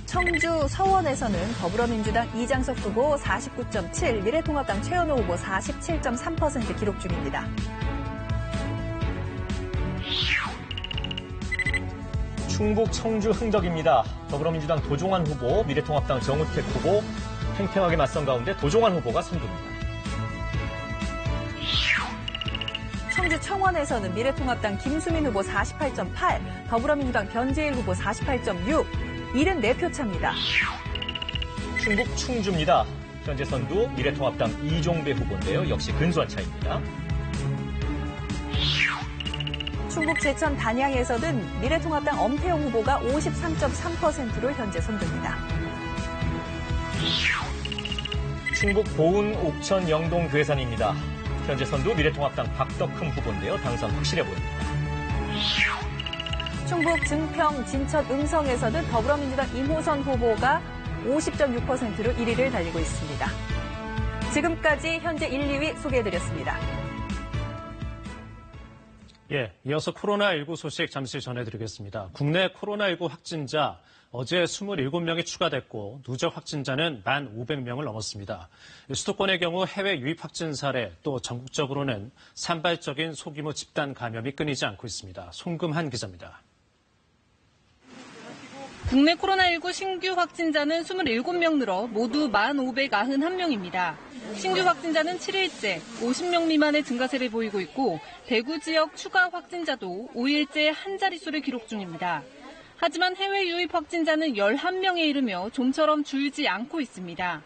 청주 서원에서는 더불어민주당 이장석 후보 49.7, 미래통합당 최현호 후보 47.3% 기록 중입니다. 충북 청주 흥덕입니다. 더불어민주당 도종환 후보, 미래통합당 정우택 후보 팽팽하게 맞선 가운데 도종환 후보가 선두입니다. 청주 청원에서는 미래통합당 김수민 후보 48.8, 더불어민주당 변재일 후보 48.6, 74표 차입니다. 충북 충주입니다. 현재 선두 미래통합당 이종배 후보인데요. 역시 근소한 차이입니다. 충북 제천 단양에서는 미래통합당 엄태영 후보가 53.3%로 현재 선두입니다. 충북 보은 옥천 영동 괴산입니다. 현재 선두 미래통합당 박덕흠 후보인데요. 당선 확실해 보입니다. 충북 증평 진천 음성에서는 더불어민주당 임호선 후보가 50.6%로 1위를 달리고 있습니다. 지금까지 현재 1, 2위 소개해드렸습니다. 예, 이어서 코로나19 소식 잠시 전해드리겠습니다. 국내 코로나19 확진자 어제 27명이 추가됐고 누적 확진자는 1,500명을 넘었습니다. 수도권의 경우 해외 유입 확진 사례 또 전국적으로는 산발적인 소규모 집단 감염이 끊이지 않고 있습니다. 송금한 기자입니다. 국내 코로나19 신규 확진자는 27명 늘어 모두 1,591명입니다. 신규 확진자는 7일째 50명 미만의 증가세를 보이고 있고 대구 지역 추가 확진자도 5일째 한 자릿수를 기록 중입니다. 하지만 해외 유입 확진자는 11명에 이르며 좀처럼 줄지 않고 있습니다.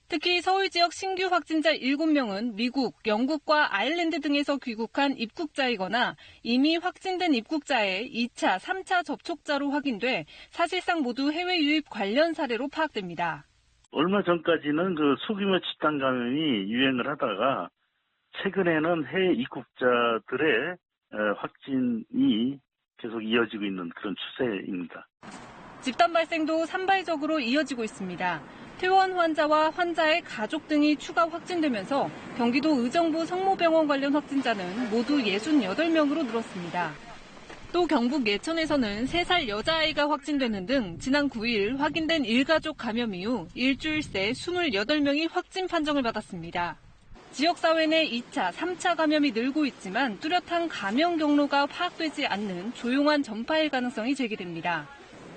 특히 서울 지역 신규 확진자 7명은 미국, 영국과 아일랜드 등에서 귀국한 입국자이거나 이미 확진된 입국자의 2차, 3차 접촉자로 확인돼 사실상 모두 해외 유입 관련 사례로 파악됩니다. 얼마 전까지는 그 소규모 집단 감염이 유행을 하다가 최근에는 해외 입국자들의 확진이 계속 이어지고 있는 그런 추세입니다. 집단 발생도 산발적으로 이어지고 있습니다. 퇴원 환자와 환자의 가족 등이 추가 확진되면서 경기도 의정부 성모병원 관련 확진자는 모두 68명으로 늘었습니다. 또 경북 예천에서는 3살 여자아이가 확진되는 등 지난 9일 확인된 일가족 감염 이후 일주일 새 28명이 확진 판정을 받았습니다. 지역사회 내 2차, 3차 감염이 늘고 있지만 뚜렷한 감염 경로가 파악되지 않는 조용한 전파일 가능성이 제기됩니다.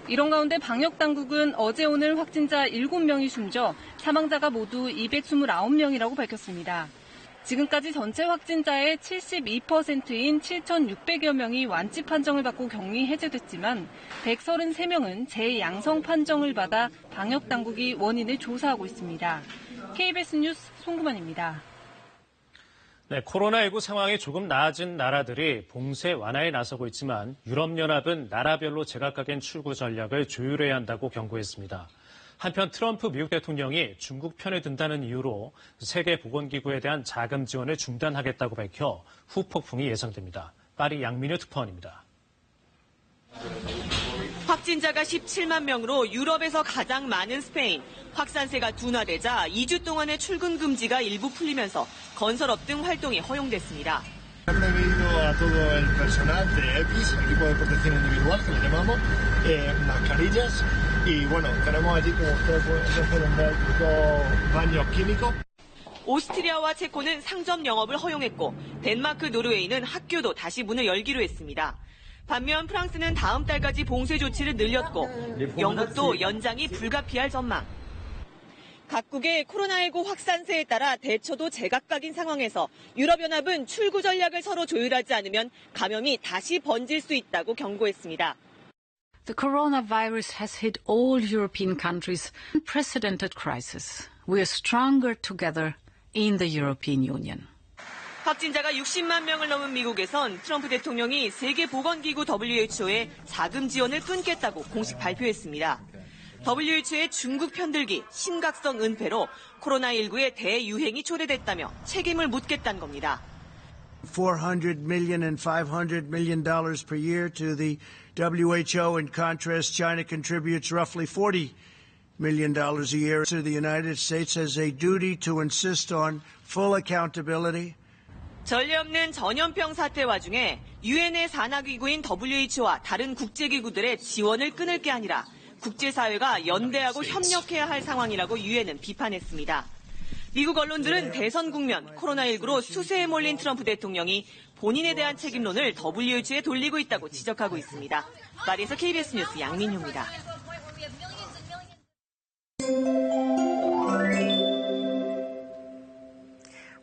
이런 가운데 방역당국은 어제 오늘 확진자 7명이 숨져 사망자가 모두 229명이라고 밝혔습니다. 지금까지 전체 확진자의 72%인 7,600여 명이 완치 판정을 받고 격리 해제됐지만 133명은 재양성 판정을 받아 방역당국이 원인을 조사하고 있습니다. KBS 뉴스 송구만입니다. 네, 코로나19 상황이 조금 나아진 나라들이 봉쇄 완화에 나서고 있지만 유럽연합은 나라별로 제각각의 출구 전략을 조율해야 한다고 경고했습니다. 한편 트럼프 미국 대통령이 중국 편에 든다는 이유로 세계보건기구에 대한 자금 지원을 중단하겠다고 밝혀 후폭풍이 예상됩니다. 파리 양민우 특파원입니다. 확진자가 17만 명으로 유럽에서 가장 많은 스페인. 확산세가 둔화되자 2주 동안의 출근 금지가 일부 풀리면서 건설업 등 활동이 허용됐습니다. Debido a todo el personal de EPIs, equipo de protección individual, que lo llamamos, mascarillas, y bueno, tenemos allí, como ustedes pueden ver, dos baños químicos. 오스트리아와 체코는 상점 영업을 허용했고 덴마크, 노르웨이는 학교도 다시 문을 열기로 했습니다. 반면 프랑스는 다음 달까지 봉쇄 조치를 늘렸고 영국도 연장이 불가피할 전망. 각국의 코로나19 확산세에 따라 대처도 제각각인 상황에서 유럽연합은 출구 전략을 서로 조율하지 않으면 감염이 다시 번질 수 있다고 경고했습니다. The coronavirus has hit all European countries. Unprecedented crisis. We are stronger together in the European Union. 확진자가 60만 명을 넘은 미국에선 트럼프 대통령이 세계보건기구 WHO에 자금 지원을 끊겠다고 공식 발표했습니다. WHO의 중국 편들기, 심각성 은폐로 코로나19의 대유행이 초래됐다며 책임을 묻겠다는 겁니다. $400 million and $500 million per year to the WHO. In contrast, China contributes roughly $40 million a year. So the United States has a duty to insist on full accountability. 전례 없는 전염병 사태 와중에 유엔의 산하기구인 WHO와 다른 국제기구들의 지원을 끊을 게 아니라 국제사회가 연대하고 협력해야 할 상황이라고 유엔은 비판했습니다. 미국 언론들은 대선 국면 코로나19로 수세에 몰린 트럼프 대통령이 본인에 대한 책임론을 WHO에 돌리고 있다고 지적하고 있습니다. 파리에서 KBS 뉴스 양민효입니다.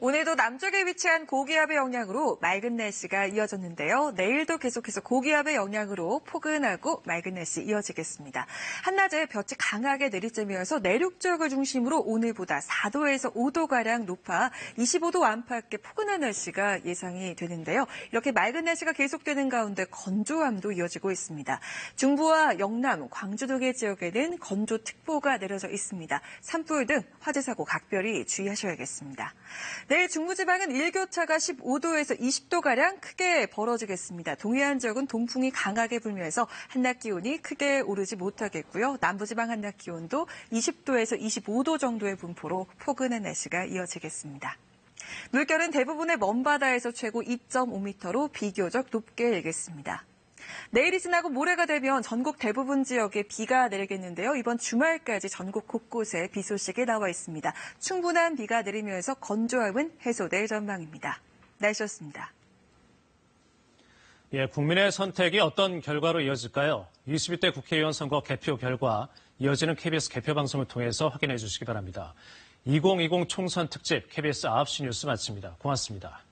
오늘도 남쪽에 위치한 고기압의 영향으로 맑은 날씨가 이어졌는데요. 내일도 계속해서 고기압의 영향으로 포근하고 맑은 날씨 이어지겠습니다. 한낮에 볕이 강하게 내리쬐면서 내륙 지역을 중심으로 오늘보다 4도에서 5도가량 높아 25도 안팎의 포근한 날씨가 예상이 되는데요. 이렇게 맑은 날씨가 계속되는 가운데 건조함도 이어지고 있습니다. 중부와 영남, 광주 등의 지역에는 건조특보가 내려져 있습니다. 산불 등 화재 사고 각별히 주의하셔야겠습니다. 내일 중부지방은 일교차가 15도에서 20도가량 크게 벌어지겠습니다. 동해안 지역은 동풍이 강하게 불면서 한낮 기온이 크게 오르지 못하겠고요. 남부지방 한낮 기온도 20도에서 25도 정도의 분포로 포근한 날씨가 이어지겠습니다. 물결은 대부분의 먼바다에서 최고 2.5m로 비교적 높게 일겠습니다. 내일이 지나고 모레가 되면 전국 대부분 지역에 비가 내리겠는데요. 이번 주말까지 전국 곳곳에 비 소식이 나와 있습니다. 충분한 비가 내리면서 건조함은 해소될 전망입니다. 날씨였습니다. 예, 국민의 선택이 어떤 결과로 이어질까요? 22대 국회의원 선거 개표 결과 이어지는 KBS 개표 방송을 통해서 확인해 주시기 바랍니다. 2020 총선 특집 KBS 9시 뉴스 마칩니다. 고맙습니다.